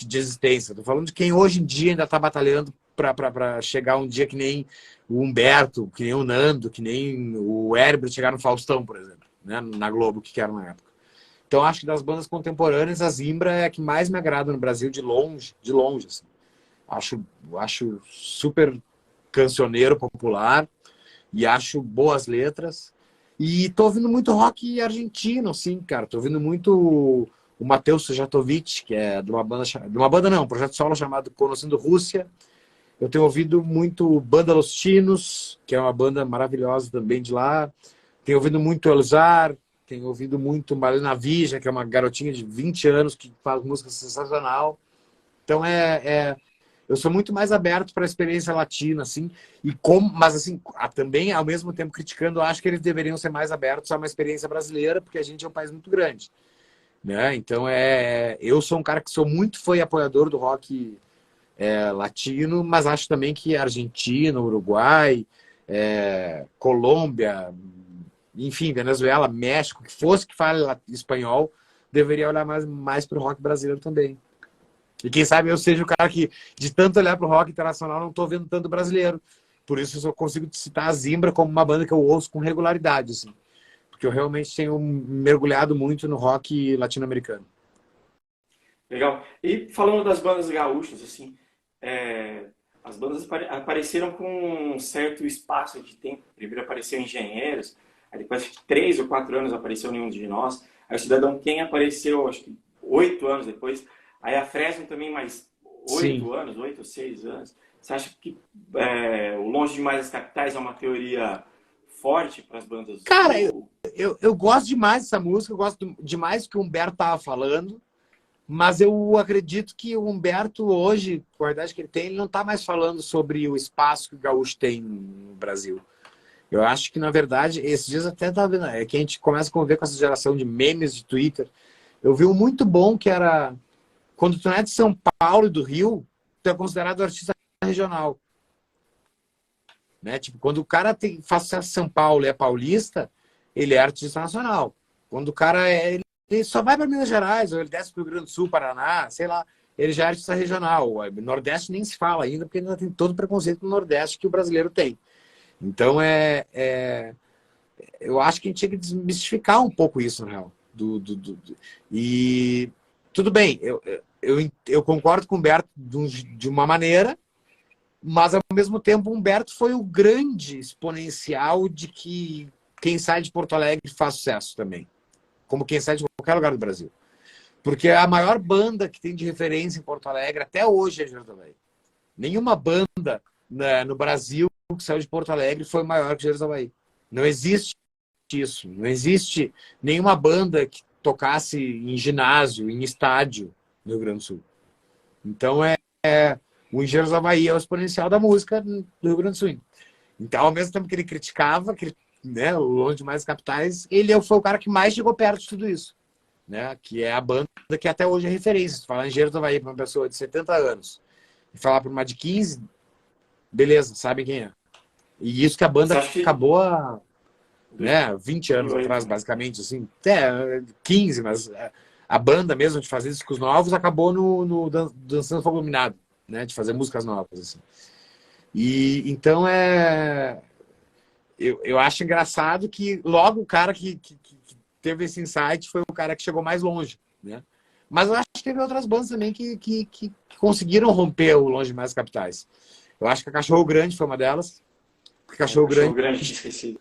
de existência. Estou falando de quem hoje em dia ainda está batalhando para chegar um dia que nem o Humberto, que nem o Nando, que nem o Herbert chegar no Faustão, por exemplo, né? Na Globo, que era na época. Então, acho que das bandas contemporâneas, a Zimbra é a que mais me agrada no Brasil, de longe, de longe. Assim. Acho super cancioneiro popular e acho boas letras. E tô ouvindo muito rock argentino, assim, cara. Tô ouvindo muito o Matheus Sujatovic, que é de uma banda não, um projeto solo chamado Conhecendo Rússia. Eu tenho ouvido muito Banda Los Chinos, que é uma banda maravilhosa também de lá. Tenho ouvido muito Elzar, tenho ouvido muito Malena Vija, que é uma garotinha de 20 anos que faz música sensacional. Então eu sou muito mais aberto para a experiência latina, assim, mas assim, também ao mesmo tempo criticando, eu acho que eles deveriam ser mais abertos a uma experiência brasileira, porque a gente é um país muito grande, né? Então eu sou um cara que sou muito fã e apoiador do rock latino, mas acho também que Argentina, Uruguai, Colômbia, enfim, Venezuela, México, que fosse que fale espanhol, deveria olhar mais para o rock brasileiro também. E quem sabe eu seja o cara que, de tanto olhar para o rock internacional, não estou vendo tanto brasileiro. Por isso eu só consigo citar a Zimbra como uma banda que eu ouço com regularidade, assim. Porque eu realmente tenho mergulhado muito no rock latino-americano. Legal. E falando das bandas gaúchas, assim, é, as bandas apareceram com um certo espaço de tempo. Primeiro apareceu Engenheiros, aí depois de 3 ou 4 anos apareceu Nenhum de Nós. Aí o Cidadão Quem apareceu, acho que 8 anos depois. Aí a Fresno também mais Sim. 8 anos, 8 ou 6 anos. Você acha que o Longe Demais das Capitais é uma teoria forte para as bandas Cara, do... eu gosto demais dessa música, eu gosto demais do que o Humberto estava falando. Mas eu acredito que o Humberto hoje, com a idade que ele tem, ele não está mais falando sobre o espaço que o gaúcho tem no Brasil. Eu acho que, na verdade, esses dias até estava vendo, que a gente começa a conviver com essa geração de memes de Twitter. Eu vi um muito bom que era, quando tu não é de São Paulo e do Rio, tu é considerado artista regional. Né? Tipo, quando o cara faz sucesso em São Paulo e é paulista, ele é artista nacional. Quando o cara ele só vai para Minas Gerais, ou ele desce para o Rio Grande do Sul, Paraná, sei lá, ele já é artista regional. O Nordeste nem se fala ainda, porque ainda tem todo o preconceito no Nordeste que o brasileiro tem. Então, eu acho que a gente tinha que desmistificar um pouco isso, na real. E tudo bem, eu concordo com o Humberto de uma maneira, mas, ao mesmo tempo, o Humberto foi o grande exponencial de que quem sai de Porto Alegre faz sucesso também. Como quem sai de qualquer lugar do Brasil. Porque a maior banda que tem de referência em Porto Alegre até hoje é Engenheiros do Havaí. Nenhuma banda, né, no Brasil que saiu de Porto Alegre foi maior que Engenheiros do Havaí. Não existe isso. Não existe nenhuma banda que tocasse em ginásio, em estádio no Rio Grande do Sul. Então, o Engenheiros do Havaí é o exponencial da música do Rio Grande do Sul. Então, ao mesmo tempo que ele criticava, né, o Longe Demais das Capitais, ele foi o cara que mais chegou perto de tudo isso. Né, que é a banda que até hoje é referência. Se falar Engenheiros do Havaí para uma pessoa de 70 anos e falar para uma de 15, beleza, sabem quem é. E isso que a Você banda acha que... acabou há 20 anos 2008, atrás, né? basicamente, assim, até 15, mas a banda mesmo de fazer discos novos acabou no Dançando Fogo Iluminado, né, de fazer músicas novas. Assim. E então eu acho engraçado que logo o cara que teve esse insight foi o cara que chegou mais longe, né? Mas eu acho que teve outras bandas também que conseguiram romper o Longe Mais Capitais. Eu acho que a Cachorro Grande foi uma delas. Cachorro Cachorro Grande, Grande, tinha esquecido.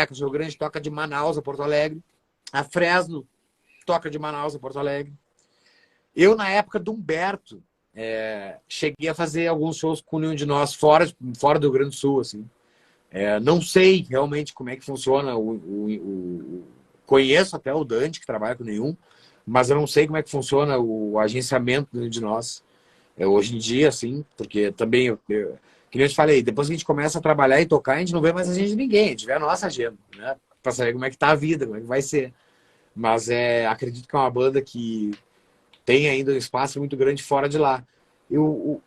Cachorro Grande toca de Manaus a Porto Alegre. A Fresno toca de Manaus a Porto Alegre. Eu, na época do Humberto, cheguei a fazer alguns shows com nenhum de nós fora do Rio Grande do Sul, assim. Não sei realmente como é que funciona. Conheço até o Dante, que trabalha com nenhum, mas eu não sei como é que funciona o agenciamento de nós. Hoje em dia, assim, porque também, que nem eu te falei, depois que a gente começa a trabalhar e tocar, a gente não vê mais a gente de ninguém, a gente vê a nossa agenda, né? Pra saber como é que tá a vida, como é que vai ser. Mas acredito que é uma banda que tem ainda um espaço muito grande fora de lá. O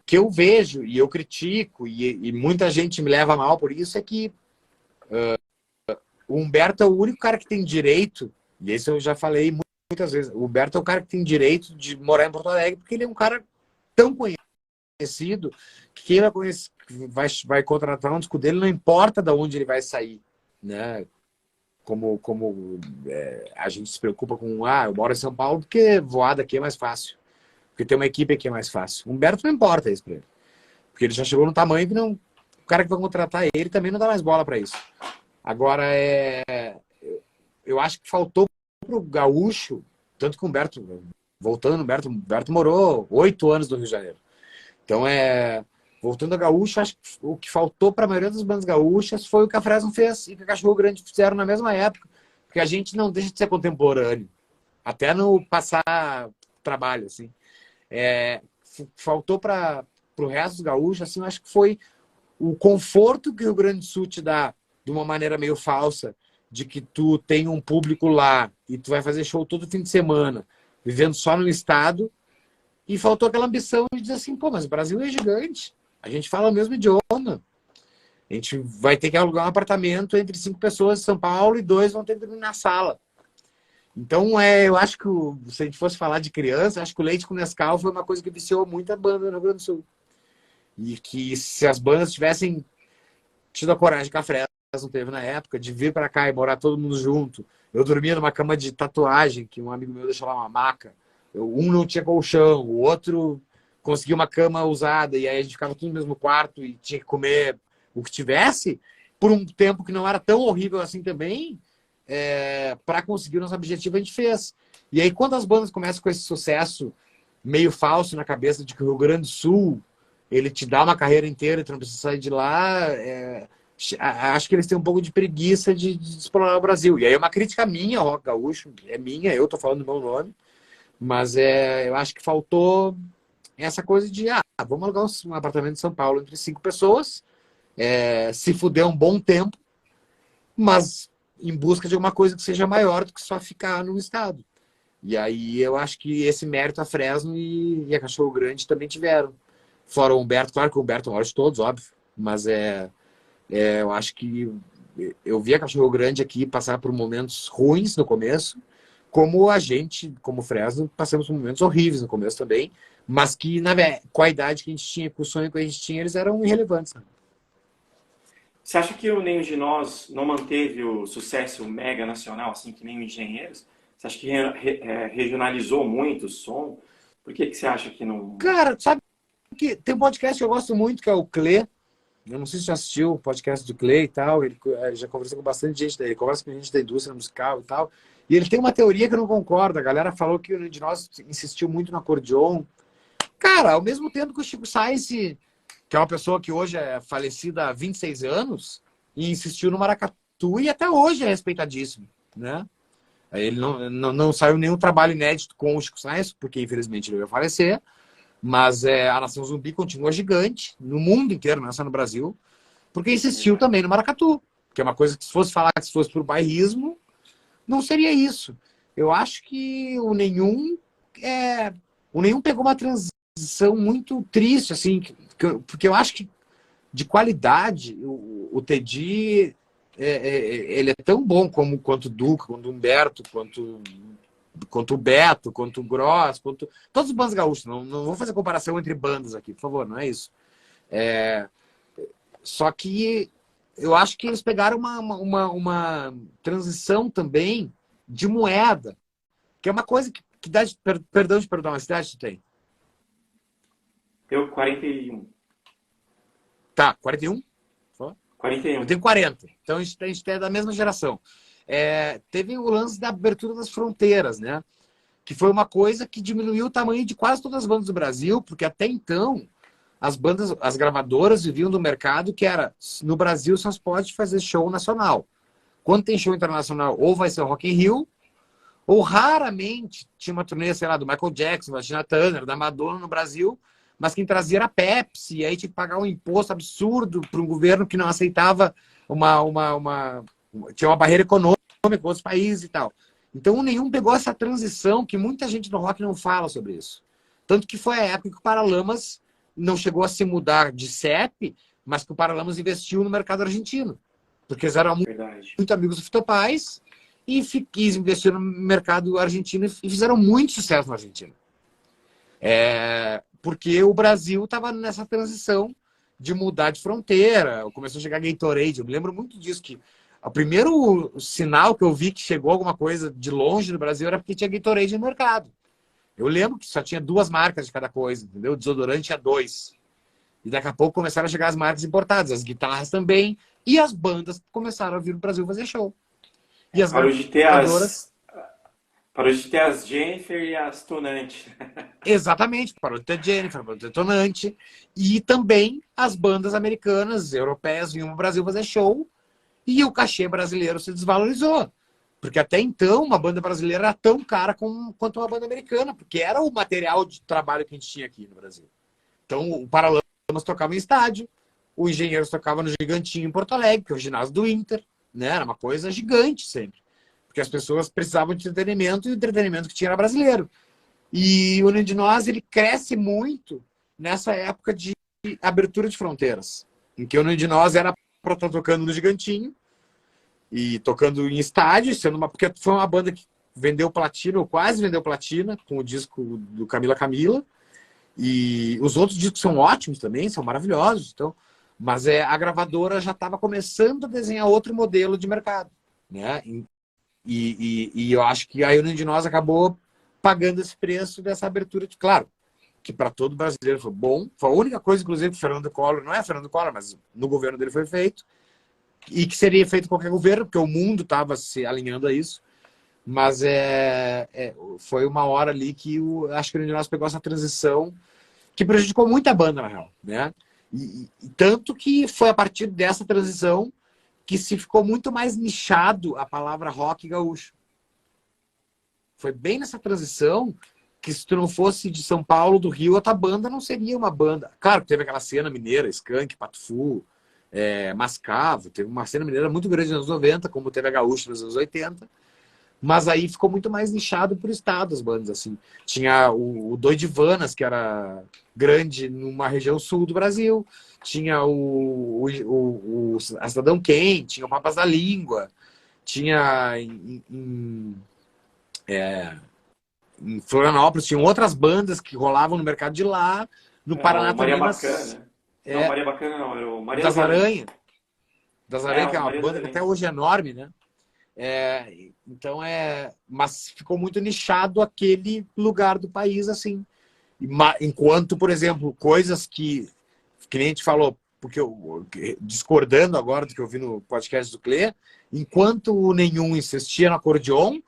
que eu vejo, e eu critico, e muita gente me leva mal por isso, é que o Humberto é o único cara que tem direito, e isso eu já falei muitas vezes, o Humberto é o cara que tem direito de morar em Porto Alegre, porque ele é um cara tão conhecido que quem vai, conhecer, vai contratar um disco dele, não importa de onde ele vai sair, né? Como a gente se preocupa com, eu moro em São Paulo porque voar daqui é mais fácil, porque tem uma equipe aqui é mais fácil. O Humberto não importa isso pra ele, porque ele já chegou no tamanho que não, o cara que vai contratar ele também não dá mais bola para isso. Agora, eu acho que faltou pro gaúcho, tanto que o Humberto, voltando, o Humberto morou 8 anos no Rio de Janeiro. Então, voltando a gaúcho, acho que o que faltou para a maioria das bandas gaúchas foi o que a Fresno fez e que a Cachorro Grande fizeram na mesma época. Porque a gente não deixa de ser contemporâneo. Até no passar trabalho, assim. Faltou para o resto dos gaúchos, assim, eu acho que foi o conforto que o Rio Grande do Sul te dá de uma maneira meio falsa, de que tu tem um público lá e tu vai fazer show todo fim de semana, vivendo só no estado, e faltou aquela ambição de dizer assim, pô, mas o Brasil é gigante, a gente fala o mesmo idioma, a gente vai ter que alugar um apartamento entre 5 pessoas em São Paulo e 2 vão ter que dormir na sala. Então, eu acho que se a gente fosse falar de criança, acho que o Leite com Nescau foi uma coisa que viciou muita banda no Rio Grande do Sul. E que se as bandas tivessem tido a coragem que a Fresno não teve na época, de vir para cá e morar todo mundo junto. Eu dormia numa cama de tatuagem, que um amigo meu deixou lá uma maca. Um não tinha colchão, o outro conseguia uma cama usada, e aí a gente ficava tudo no mesmo quarto e tinha que comer o que tivesse, por um tempo que não era tão horrível assim também, para conseguir o nosso objetivo a gente fez. E aí quando as bandas começam com esse sucesso meio falso na cabeça de que o Rio Grande do Sul ele te dá uma carreira inteira e tu não precisa sair de lá, acho que eles têm um pouco de preguiça de explorar o Brasil. E aí é uma crítica minha, Rock Gaúcho, é minha, eu tô falando do meu nome, mas eu acho que faltou essa coisa de, vamos alugar um apartamento em São Paulo entre 5 pessoas, se fuder um bom tempo, mas em busca de alguma coisa que seja maior do que só ficar no estado. E aí eu acho que esse mérito a Fresno e a Cachorro Grande também tiveram. Fora o Humberto, claro que o Humberto é o maior de todos, óbvio, mas eu acho que eu vi a Cachorro Grande aqui passar por momentos ruins no começo, como a gente, como Fresno, passamos por momentos horríveis no começo também, mas que com a idade que a gente tinha, com o sonho que a gente tinha, eles eram irrelevantes. Né? Você acha que o Nenhum de Nós não manteve o sucesso mega nacional, assim, que nem o Engenheiros? Você acha que regionalizou muito o som? Por que você acha que não... Cara, sabe que tem um podcast que eu gosto muito, que é o Clê. Eu não sei se você já assistiu o podcast do Clay e tal. Ele já conversou com bastante gente daí. Ele conversa com gente da indústria musical e tal. E ele tem uma teoria que eu não concordo. A galera falou que o de nós insistiu muito no acordeon. Cara, ao mesmo tempo que o Chico Sainz, que é uma pessoa que hoje é falecida há 26 anos, e insistiu no maracatu e até hoje é respeitadíssimo, né? Ele não saiu nenhum trabalho inédito com o Chico Sainz, porque infelizmente ele vai falecer. Mas a Nação Zumbi continua gigante no mundo inteiro, não é só no Brasil, porque insistiu também no maracatu, que é uma coisa que se fosse falar que se fosse por bairrismo, não seria isso. Eu acho que o Nenhum pegou uma transição muito triste, assim, porque eu acho que de qualidade o Teddy ele é tão bom quanto o Duca, quanto o Humberto, quanto o Beto, quanto o Gross, quanto todos os bandas gaúchos. Não vou fazer comparação entre bandas aqui, por favor, não é isso. Só que eu acho que eles pegaram uma transição também de moeda, que é uma coisa que dá perdão de perdoar, uma cidade tu tem? Eu, 41. Tá, 41? 41. Eu tenho 40. Então a gente é da mesma geração. Teve o lance da abertura das fronteiras, né? Que foi uma coisa que diminuiu o tamanho de quase todas as bandas do Brasil, porque até então as gravadoras viviam do mercado que era, no Brasil só se pode fazer show nacional. Quando tem show internacional, ou vai ser o Rock in Rio, ou raramente tinha uma turnê, sei lá, do Michael Jackson, da Tina Turner, da Madonna no Brasil, mas quem trazia era a Pepsi, e aí tinha que pagar um imposto absurdo para um governo que não aceitava tinha uma barreira econômica com outros países e tal. Então nenhum pegou essa transição que muita gente no rock não fala sobre isso. Tanto que foi a época que o Paralamas não chegou a se mudar de CEP, mas que o Paralamas investiu no mercado argentino. Porque eles eram muito amigos do Fito Paz e quis investir no mercado argentino e fizeram muito sucesso na Argentina. Porque o Brasil estava nessa transição de mudar de fronteira. Começou a chegar Gatorade. Eu me lembro muito disso, que o primeiro sinal que eu vi que chegou alguma coisa de longe no Brasil era porque tinha Gatorade no mercado. Eu lembro que só tinha 2 marcas de cada coisa, entendeu? O desodorante tinha 2. E daqui a pouco começaram a chegar as marcas importadas, as guitarras também, e as bandas começaram a vir no Brasil fazer show. E as gravadoras... Parou de ter as Jennifer e as Tonante. Exatamente, parou de ter Jennifer, parou de ter Tonante. E também as bandas americanas, europeias, vinham no Brasil fazer show, e o cachê brasileiro se desvalorizou. Porque até então, uma banda brasileira era tão cara quanto uma banda americana, porque era o material de trabalho que a gente tinha aqui no Brasil. Então, o Paralamas tocava em estádio, o Engenheiros tocava no Gigantinho em Porto Alegre, que é o ginásio do Inter, né? Era uma coisa gigante sempre. Porque as pessoas precisavam de entretenimento, e o entretenimento que tinha era brasileiro. E o União de Nós, ele cresce muito nessa época de abertura de fronteiras, em que o União de Nós era para estar tocando no Gigantinho, e tocando em estádio, porque foi uma banda que vendeu platina, ou quase vendeu platina, com o disco do Camila Camila. E os outros discos são ótimos também, são maravilhosos. Então, mas a gravadora já estava começando a desenhar outro modelo de mercado, né? E eu acho que a União de Nós acabou pagando esse preço dessa abertura. Claro, que para todo brasileiro foi bom. Foi a única coisa, inclusive, que o Fernando Collor, não é Fernando Collor, mas no governo dele foi feito. E que seria feito em qualquer governo, porque o mundo estava se alinhando a isso. Mas foi uma hora ali que acho que o União de Nós pegou essa transição que prejudicou muito a banda, na real, né? E tanto que foi a partir dessa transição que se ficou muito mais nichado a palavra rock gaúcho. Foi bem nessa transição que, se tu não fosse de São Paulo, do Rio, a tua banda não seria uma banda. Claro que teve aquela cena mineira, Skank, Pato Fu, Mascavo, teve uma cena mineira muito grande nos anos 90, como teve a gaúcha nos anos 80, mas aí ficou muito mais nichado por estado as bandas, assim. Tinha o Doidivanas, que era grande numa região sul do Brasil, tinha a Cidadão Quem, tinha o Papas da Língua, tinha em Florianópolis, tinham outras bandas que rolavam no mercado de lá, no Paraná Maria também, Bacana. Não, Maria Bacana não, era o Maria das Aranha. Das Aranha, que é uma Maria banda que até hoje é enorme, né? Então mas ficou muito nichado aquele lugar do país, assim. Enquanto, por exemplo, coisas que nem a gente falou, porque discordando agora do que eu vi no podcast do Clê, enquanto o Nenhum insistia no acordeon,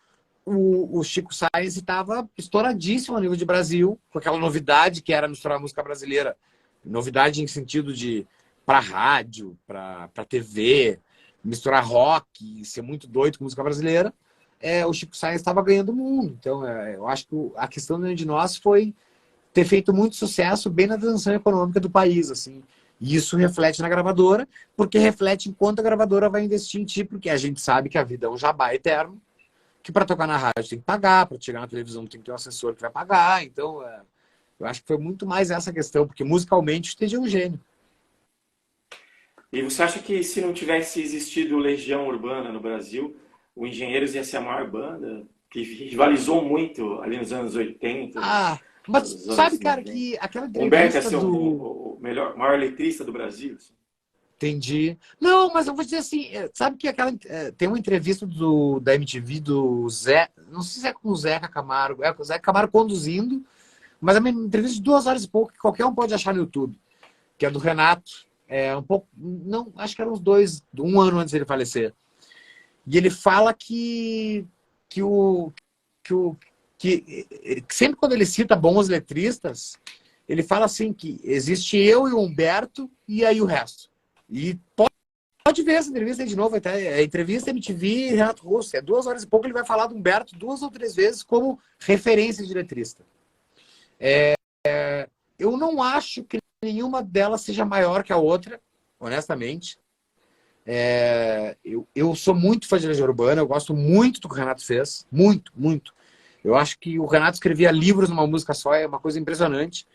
o Chico Science estava estouradíssimo a nível de Brasil, com aquela novidade que era misturar música brasileira. Novidade em sentido de para rádio, para TV, misturar rock, ser muito doido com música brasileira. O Chico Science estava ganhando o mundo. Então, eu acho que a questão do União de Nós foi ter feito muito sucesso bem na transição econômica do país, assim. E isso reflete na gravadora, porque reflete enquanto a gravadora vai investir em ti, porque a gente sabe que a vida é um jabá eterno, que para tocar na rádio tem que pagar, para chegar na televisão tem que ter um assessor que vai pagar. Então, eu acho que foi muito mais essa questão, porque musicalmente o Stage é um gênio. E você acha que se não tivesse existido Legião Urbana no Brasil, o Engenheiros ia ser a maior banda, que rivalizou muito ali nos anos 80? Mas sabe, cara, que aquela Humberto ia entrevista ser o maior letrista do Brasil? Assim. Entendi. Não, mas eu vou dizer assim, sabe que tem uma entrevista da MTV do Zé, não sei se é com o Zeca Camargo, com o Zeca Camargo conduzindo, mas é uma entrevista de 2 horas e pouco, que qualquer um pode achar no YouTube, que é do Renato, um pouco, não, acho que eram um ano antes dele falecer. E ele fala que sempre quando ele cita bons letristas, ele fala assim que existe eu e o Humberto e aí o resto. E pode ver essa entrevista aí de novo, até a entrevista MTV Renato Russo, 2 horas e pouco, ele vai falar do Humberto 2 ou 3 vezes como referência de letrista. eu não acho que nenhuma delas seja maior que a outra, honestamente. Eu sou muito fã de Legião Urbana, eu gosto muito do que o Renato fez. Muito, muito. Eu acho que o Renato escrevia livros numa música só, é uma coisa impressionante.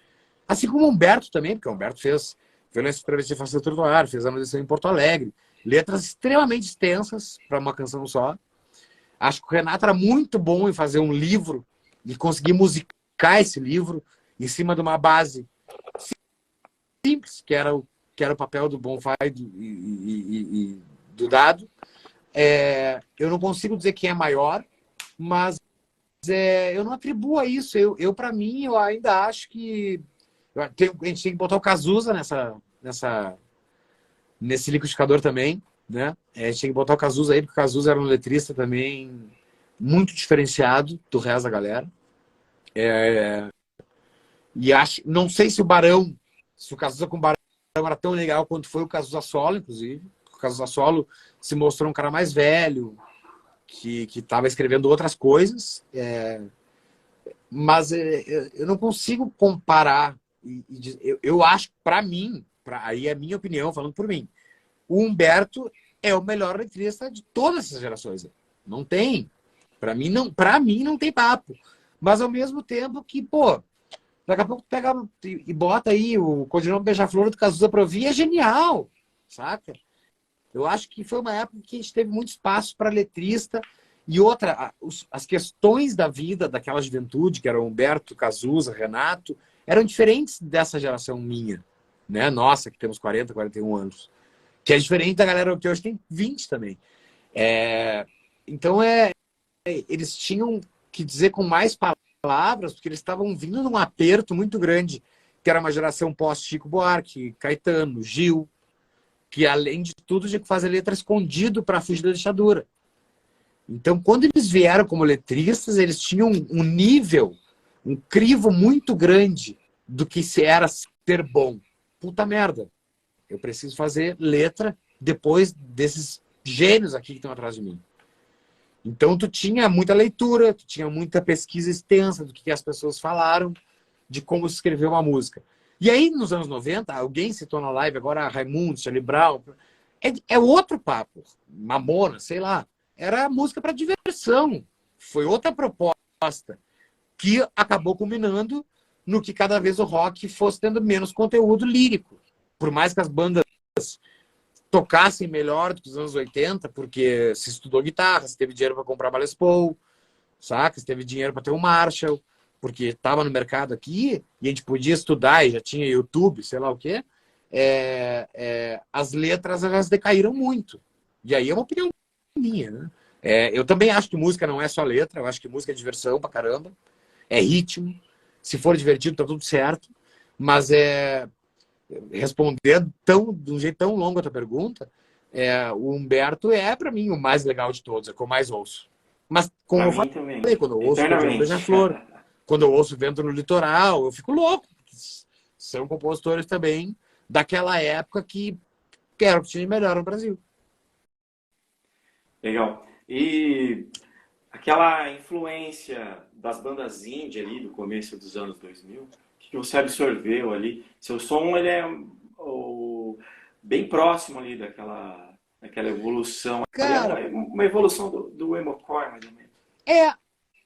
Assim como o Humberto também, porque o Humberto fez Violência Travesti Face Trotuar, fez A Anoitecer em Porto Alegre. Letras extremamente extensas para uma canção só. Acho que o Renato era muito bom em fazer um livro e conseguir musicar esse livro em cima de uma base simples, que era o papel do Bonfá e do Dado. Eu não consigo dizer quem é maior, mas eu não atribuo a isso. Para mim, eu ainda acho que a gente tem que botar o Cazuza nesse liquidificador também, né? A gente tem que botar o Cazuza aí, porque o Cazuza era um letrista também muito diferenciado do resto da galera. E não sei se o Cazuza com o Barão era tão legal quanto foi o Cazuza solo, inclusive. O Cazuza solo se mostrou um cara mais velho, que estava escrevendo outras coisas. Mas eu não consigo comparar. Eu acho, para mim, aí é a minha opinião, falando por mim, o Humberto é o melhor letrista de todas essas gerações. Não tem. Para mim não tem papo. Mas ao mesmo tempo que, pô, daqui a pouco pega e bota aí o Codinome Beija-Flor do Cazuza pra ouvir, é genial, saca? Eu acho que foi uma época que a gente teve muito espaço para letrista. E outra, as questões da vida daquela juventude, que era Humberto, Cazuza, Renato, eram diferentes dessa geração minha, né? Nossa, que temos 40, 41 anos. Que é diferente da galera que hoje tem 20 também. Então, eles tinham que dizer com mais palavras, porque eles estavam vindo num aperto muito grande, que era uma geração pós-Chico Buarque, Caetano, Gil, que além de tudo tinha que fazer letra escondido para fugir da ditadura. Então, quando eles vieram como letristas, eles tinham um nível, um crivo muito grande do que era ser bom. Puta merda. Eu preciso fazer letra depois desses gênios aqui que estão atrás de mim. Então, tu tinha muita leitura, tu tinha muita pesquisa extensa do que as pessoas falaram, de como se escreveu uma música. E aí, nos anos 90, alguém citou na live agora, Raimundo, Charlie Brown, é outro papo. Mamona, sei lá. Era música para diversão. Foi outra proposta que acabou culminando no que cada vez o rock fosse tendo menos conteúdo lírico. Por mais que as bandas tocassem melhor do que os anos 80, porque se estudou guitarra, se teve dinheiro para comprar uma Les Paul, saca? Se teve dinheiro para ter um Marshall, porque estava no mercado aqui e a gente podia estudar e já tinha YouTube, sei lá o quê. As letras, elas decaíram muito. E aí é uma opinião minha, né? Eu também acho que música não é só letra, eu acho que música é diversão pra caramba, é ritmo, se for divertido tá tudo certo, mas responder de um jeito tão longo a tua pergunta, o Humberto pra mim o mais legal de todos, é o que eu mais ouço. Mas como Pra eu mim falei, também. quando eu ouço Codinome Eternamente. Beija-Flor, quando eu ouço Vento no Litoral, eu fico louco. São compositores também daquela época que era o que tinha de melhor no Brasil. Legal. E aquela influência das bandas indie ali do começo dos anos 2000, o que você absorveu ali? Seu som, ele é bem próximo ali daquela evolução. Ali é Cara, uma evolução do emocore, mais ou menos.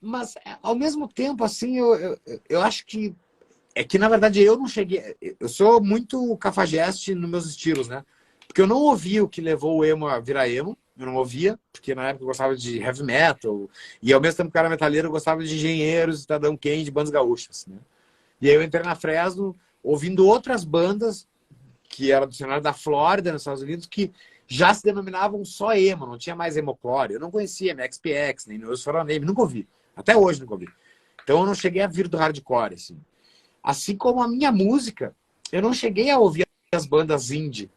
mas ao mesmo tempo, assim, eu acho que na verdade eu não cheguei. Eu sou muito cafajeste nos meus estilos, né? Porque eu não ouvia o que levou o emo a virar emo. Eu não ouvia, porque na época eu gostava de heavy metal. E ao mesmo tempo que eu era metaleiro, eu gostava de Engenheiros, Cidadão Kane, de bandas gaúchas, né? E aí eu entrei na Fresno ouvindo outras bandas que eram do cenário da Flórida, nos Estados Unidos, que já se denominavam só emo, não tinha mais emocore. Eu não conhecia MXPX, nem News for a Name, nunca ouvi. Até hoje nunca ouvi. Então eu não cheguei a vir do hardcore, assim. Assim como a minha música, eu não cheguei a ouvir as bandas indie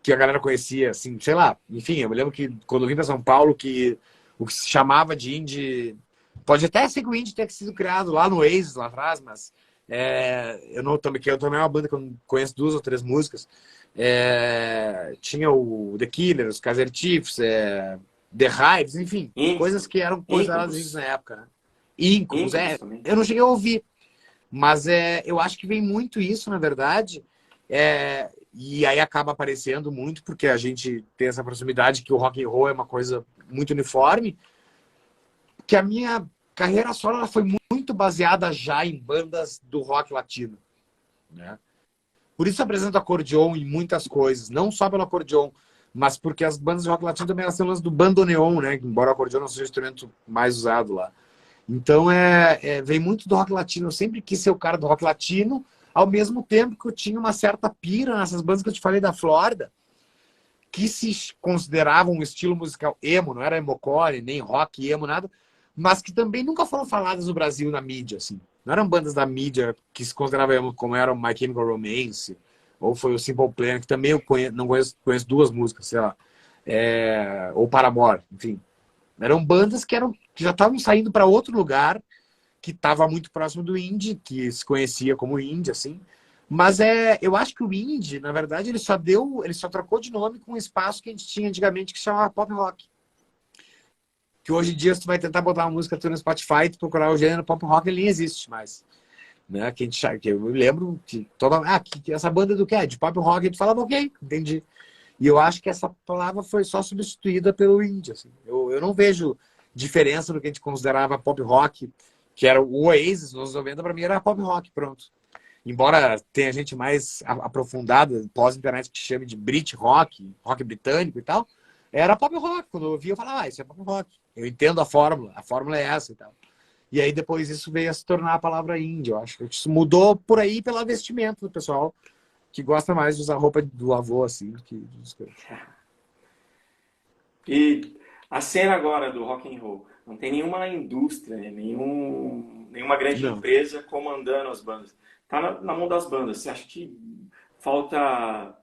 que a galera conhecia, assim, sei lá. Enfim, eu me lembro que quando eu vim para São Paulo, que o que se chamava de indie... Pode até ser que o indie tenha sido criado lá no Oasis, lá atrás, mas eu também é uma banda que eu conheço 2 ou 3 músicas. Tinha o The Killers, os Kaiser Chiefs, The Hives, enfim, coisas que eram consideradas Incubus. indies na época, né? Incubus, Incubus também. eu não cheguei a ouvir. Mas eu acho que vem muito isso, na verdade, e aí acaba aparecendo muito, porque a gente tem essa proximidade que o rock and roll é uma coisa muito uniforme, que a minha carreira solo ela foi muito baseada já em bandas do rock latino, né? Por isso eu apresento acordeon em muitas coisas, não só pelo acordeon, mas porque as bandas de rock latino também elas têm o lance do bandoneon, né? Embora o acordeon não seja o instrumento mais usado lá. Então, vem muito do rock latino. Eu sempre quis ser o cara do rock latino, ao mesmo tempo que eu tinha uma certa pira nessas bandas que eu te falei da Flórida, que se consideravam um estilo musical emo, não era emocore, nem rock emo, nada, mas que também nunca foram faladas no Brasil na mídia, assim. Não eram bandas da mídia que se consideravam emo, como era o My Chemical Romance, ou foi o Simple Plan, que também eu não conheço duas músicas, sei lá. Ou Paramore, enfim. Eram bandas que já estavam saindo para outro lugar, que estava muito próximo do indie, que se conhecia como indie, assim. Mas eu acho que o indie, na verdade, ele só trocou de nome com um espaço que a gente tinha antigamente que se chamava pop rock. Que hoje em dia, se tu vai tentar botar uma música no Spotify, tu procurar o gênero pop rock, ele nem existe mais. Né? Que eu me lembro que essa banda do que é? De pop rock, a gente falava, ok, entendi. E eu acho que essa palavra foi só substituída pelo indie. Assim. Eu não vejo diferença no que a gente considerava pop rock, que era o Oasis nos anos 90, para mim era pop rock, pronto. Embora tenha gente mais aprofundada, pós-internet, que chame de Brit rock, rock britânico e tal, era pop rock. Quando eu ouvia, eu falava, isso é pop rock. Eu entendo a fórmula é essa e tal. E aí depois isso veio a se tornar a palavra indie, eu acho. Isso mudou por aí pela vestimenta do pessoal, que gosta mais de usar roupa do avô, assim, do que dos coisas. E a cena agora do rock and roll, não tem nenhuma indústria, né? Nenhuma grande Não. empresa comandando as bandas. Tá na mão das bandas. Você acha que falta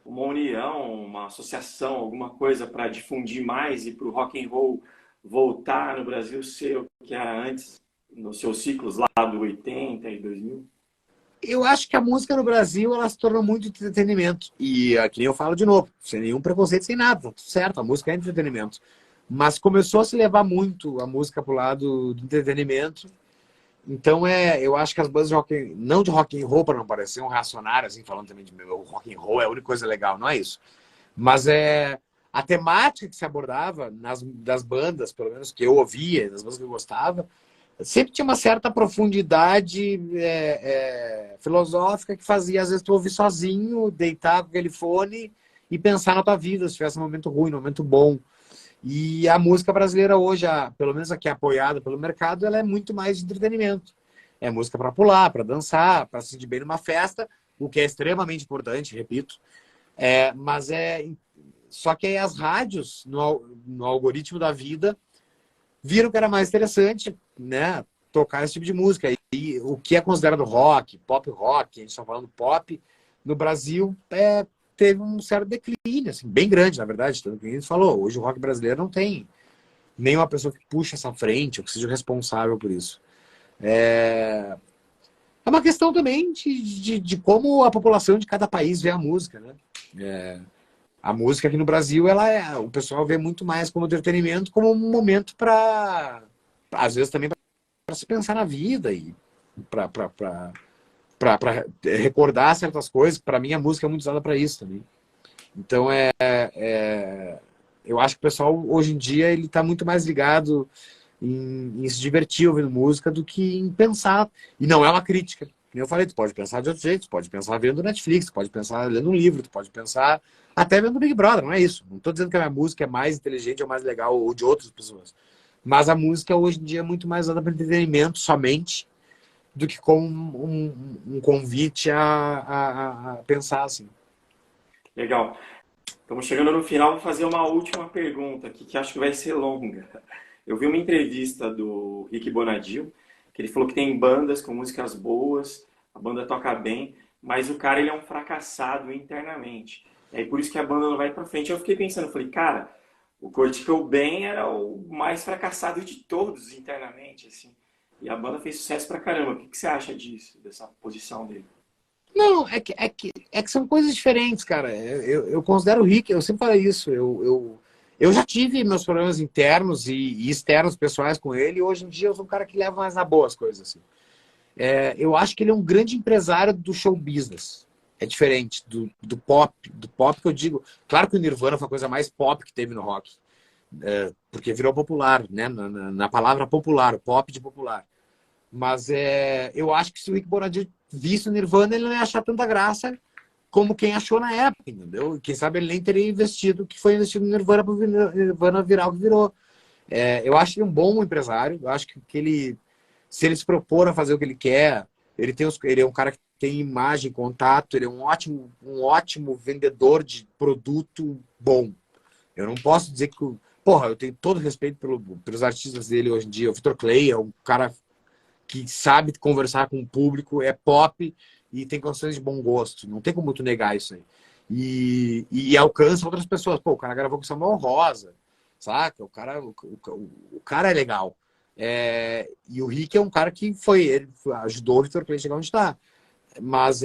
uma união, uma associação, alguma coisa para difundir mais e para o rock and roll voltar no Brasil ser o que era antes, nos seus ciclos lá do 80 e 2000? Eu acho que a música no Brasil ela se tornou muito entretenimento. E aqui eu falo de novo, sem nenhum preconceito, sem nada, tá tudo certo, a música é entretenimento. Mas começou a se levar muito a música pro lado do entretenimento. Então eu acho que as bandas de rock, não de rock and roll, para não parecer um reacionário, assim, falando também de meu, rock and roll é a única coisa legal, não é isso. Mas a temática que se abordava das bandas, pelo menos que eu ouvia, das bandas que eu gostava, sempre tinha uma certa profundidade filosófica que fazia, às vezes, tu ouvir sozinho, deitar com aquele fone e pensar na tua vida, se tivesse um momento ruim, um momento bom. E a música brasileira hoje, pelo menos aqui apoiada pelo mercado, ela é muito mais de entretenimento. É música para pular, para dançar, para se sentir bem numa festa, o que é extremamente importante, repito. Mas só que aí as rádios, no algoritmo da vida, viram que era mais interessante, né, tocar esse tipo de música. E o que é considerado rock, pop rock, a gente está falando pop, no Brasil teve um certo declínio, assim, bem grande, na verdade. Tanto que a gente falou, hoje o rock brasileiro não tem nenhuma pessoa que puxe essa frente ou que seja responsável por isso. É uma questão também de como a população de cada país vê a música, né? A música aqui no Brasil, o pessoal vê muito mais como entretenimento, como um momento para, às vezes também para se pensar na vida e para recordar certas coisas. Para mim, a música é muito usada para isso também. Então, eu acho que o pessoal, hoje em dia, ele está muito mais ligado em se divertir ouvindo música do que em pensar. E não é uma crítica. Como eu falei, tu pode pensar de outro jeito, tu pode pensar vendo Netflix, tu pode pensar lendo um livro, tu pode pensar até vendo Big Brother, não é isso. Não estou dizendo que a minha música é mais inteligente ou mais legal ou de outras pessoas. Mas a música hoje em dia é muito mais usada para entretenimento somente do que como um convite a pensar assim. Legal. Estamos chegando no final, vou fazer uma última pergunta aqui, que acho que vai ser longa. Eu vi uma entrevista do Rick Bonadio, que ele falou que tem bandas com músicas boas, a banda toca bem, mas o cara ele é um fracassado internamente. E aí por isso que a banda não vai pra frente. Eu fiquei pensando, falei, cara, o Kurt Cobain era o mais fracassado de todos internamente, assim. E a banda fez sucesso pra caramba. O que você acha disso, dessa posição dele? Não, é que são coisas diferentes, cara. Eu considero o Rick, eu sempre falei isso. Eu já tive meus problemas internos e externos pessoais com ele, e hoje em dia eu sou um cara que leva mais na boa as coisas. Assim. Eu acho que ele é um grande empresário do show business. É diferente do pop. Do pop que eu digo. Claro que o Nirvana foi a coisa mais pop que teve no rock. Porque virou popular, né? Na palavra popular, o pop de popular. Mas eu acho que se o Rick Bonadio visse o Nirvana, ele não ia achar tanta graça como quem achou na época, entendeu? Quem sabe ele nem teria investido o que foi investido no Nirvana para o Nirvana virar o que virou. Eu acho ele um bom empresário. Eu acho que ele, se ele se propor a fazer o que ele quer, ele é um cara que tem imagem, contato, ele é um ótimo vendedor de produto bom. Eu não posso dizer que... Porra, eu tenho todo respeito pelos artistas dele hoje em dia. O Victor Clay é um cara que sabe conversar com o público, é pop e tem condições de bom gosto. Não tem como tu negar isso aí. E alcança outras pessoas. Pô, o cara gravou com Samuel Rosa, saca? O cara é legal. E o Rick é um cara que ele ajudou o Victor Clay a chegar onde está. Mas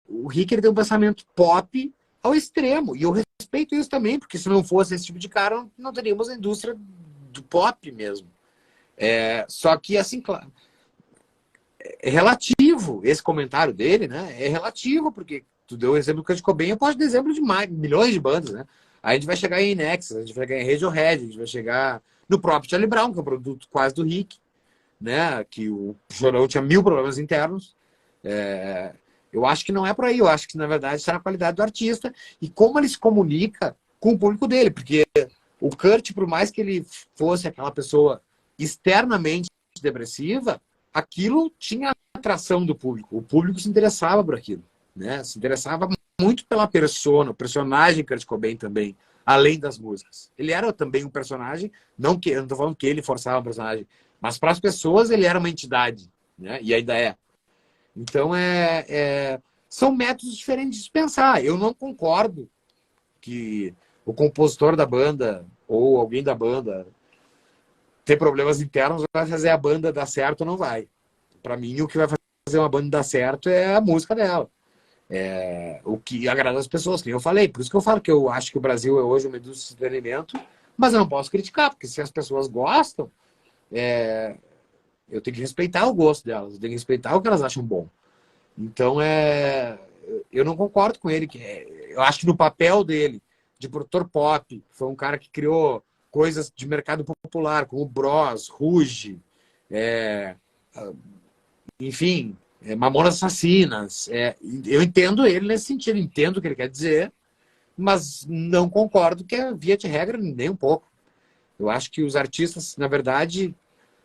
o Rick ele tem um pensamento pop ao extremo. E eu respeito isso também, porque se não fosse esse tipo de cara, não teríamos a indústria do pop mesmo. Só que, assim, claro, é relativo esse comentário dele, né? É relativo, porque tu deu o exemplo do Kurt Cobain, eu posso dar exemplo de milhões de bandas, né? Aí a gente vai chegar em Nexus, a gente vai chegar em Radiohead, a gente vai chegar no próprio Charlie Brown, que é um produto quase do Rick, né? Que o Chorão tinha 1000 problemas internos. Eu acho que não é por aí, eu acho que, na verdade, está na qualidade do artista e como ele se comunica com o público dele, porque o Kurt, por mais que ele fosse aquela pessoa externamente depressiva, aquilo tinha atração do público. O público se interessava por aquilo, né? Se interessava muito pela persona, o personagem Kurt Cobain também, além das músicas. Ele era também um personagem, não que eu não estou falando que ele forçava o personagem, mas para as pessoas ele era uma entidade, né? E ainda é. Então são métodos diferentes de pensar. Eu não concordo que o compositor da banda ou alguém da banda ter problemas internos vai fazer a banda dar certo ou não vai. Para mim, o que vai fazer uma banda dar certo é a música dela. O que agrada as pessoas, que eu falei. Por isso que eu falo que eu acho que o Brasil é hoje uma indústria de entretenimento, mas eu não posso criticar, porque se as pessoas gostam, eu tenho que respeitar o gosto delas, eu tenho que respeitar o que elas acham bom. Então, eu não concordo com ele. Eu acho que no papel dele, de produtor pop, foi um cara que criou coisas de mercado popular, como Bros, Ruge, enfim, Mamonas Assassinas. Eu entendo ele nesse sentido, entendo o que ele quer dizer, mas não concordo que é via de regra nem um pouco. Eu acho que os artistas, na verdade,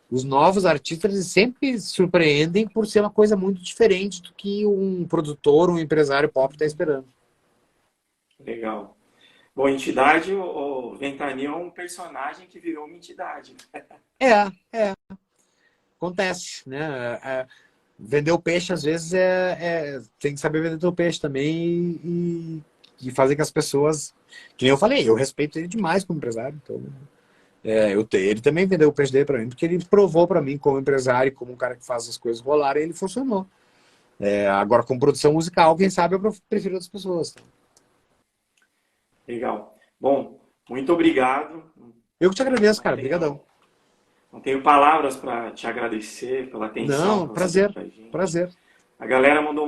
os novos artistas eles sempre surpreendem por ser uma coisa muito diferente do que um produtor, um empresário pop está esperando. Legal. Bom, entidade, o Ventania é um personagem que virou uma entidade. Acontece, né? Vender o peixe, às vezes, tem que saber vender o peixe também e fazer que as pessoas... Que nem eu falei, eu respeito ele demais como empresário, então... ele também vendeu o peixe dele para mim, porque ele provou para mim como empresário, como um cara que faz as coisas rolarem, ele funcionou. Agora, com produção musical, quem sabe eu prefiro outras pessoas. Tá? Legal. Bom, muito obrigado. Eu que te agradeço, Não cara. Obrigadão. não tenho palavras para te agradecer pela atenção Não, que você deu prazer. pra gente. Prazer. A galera mandou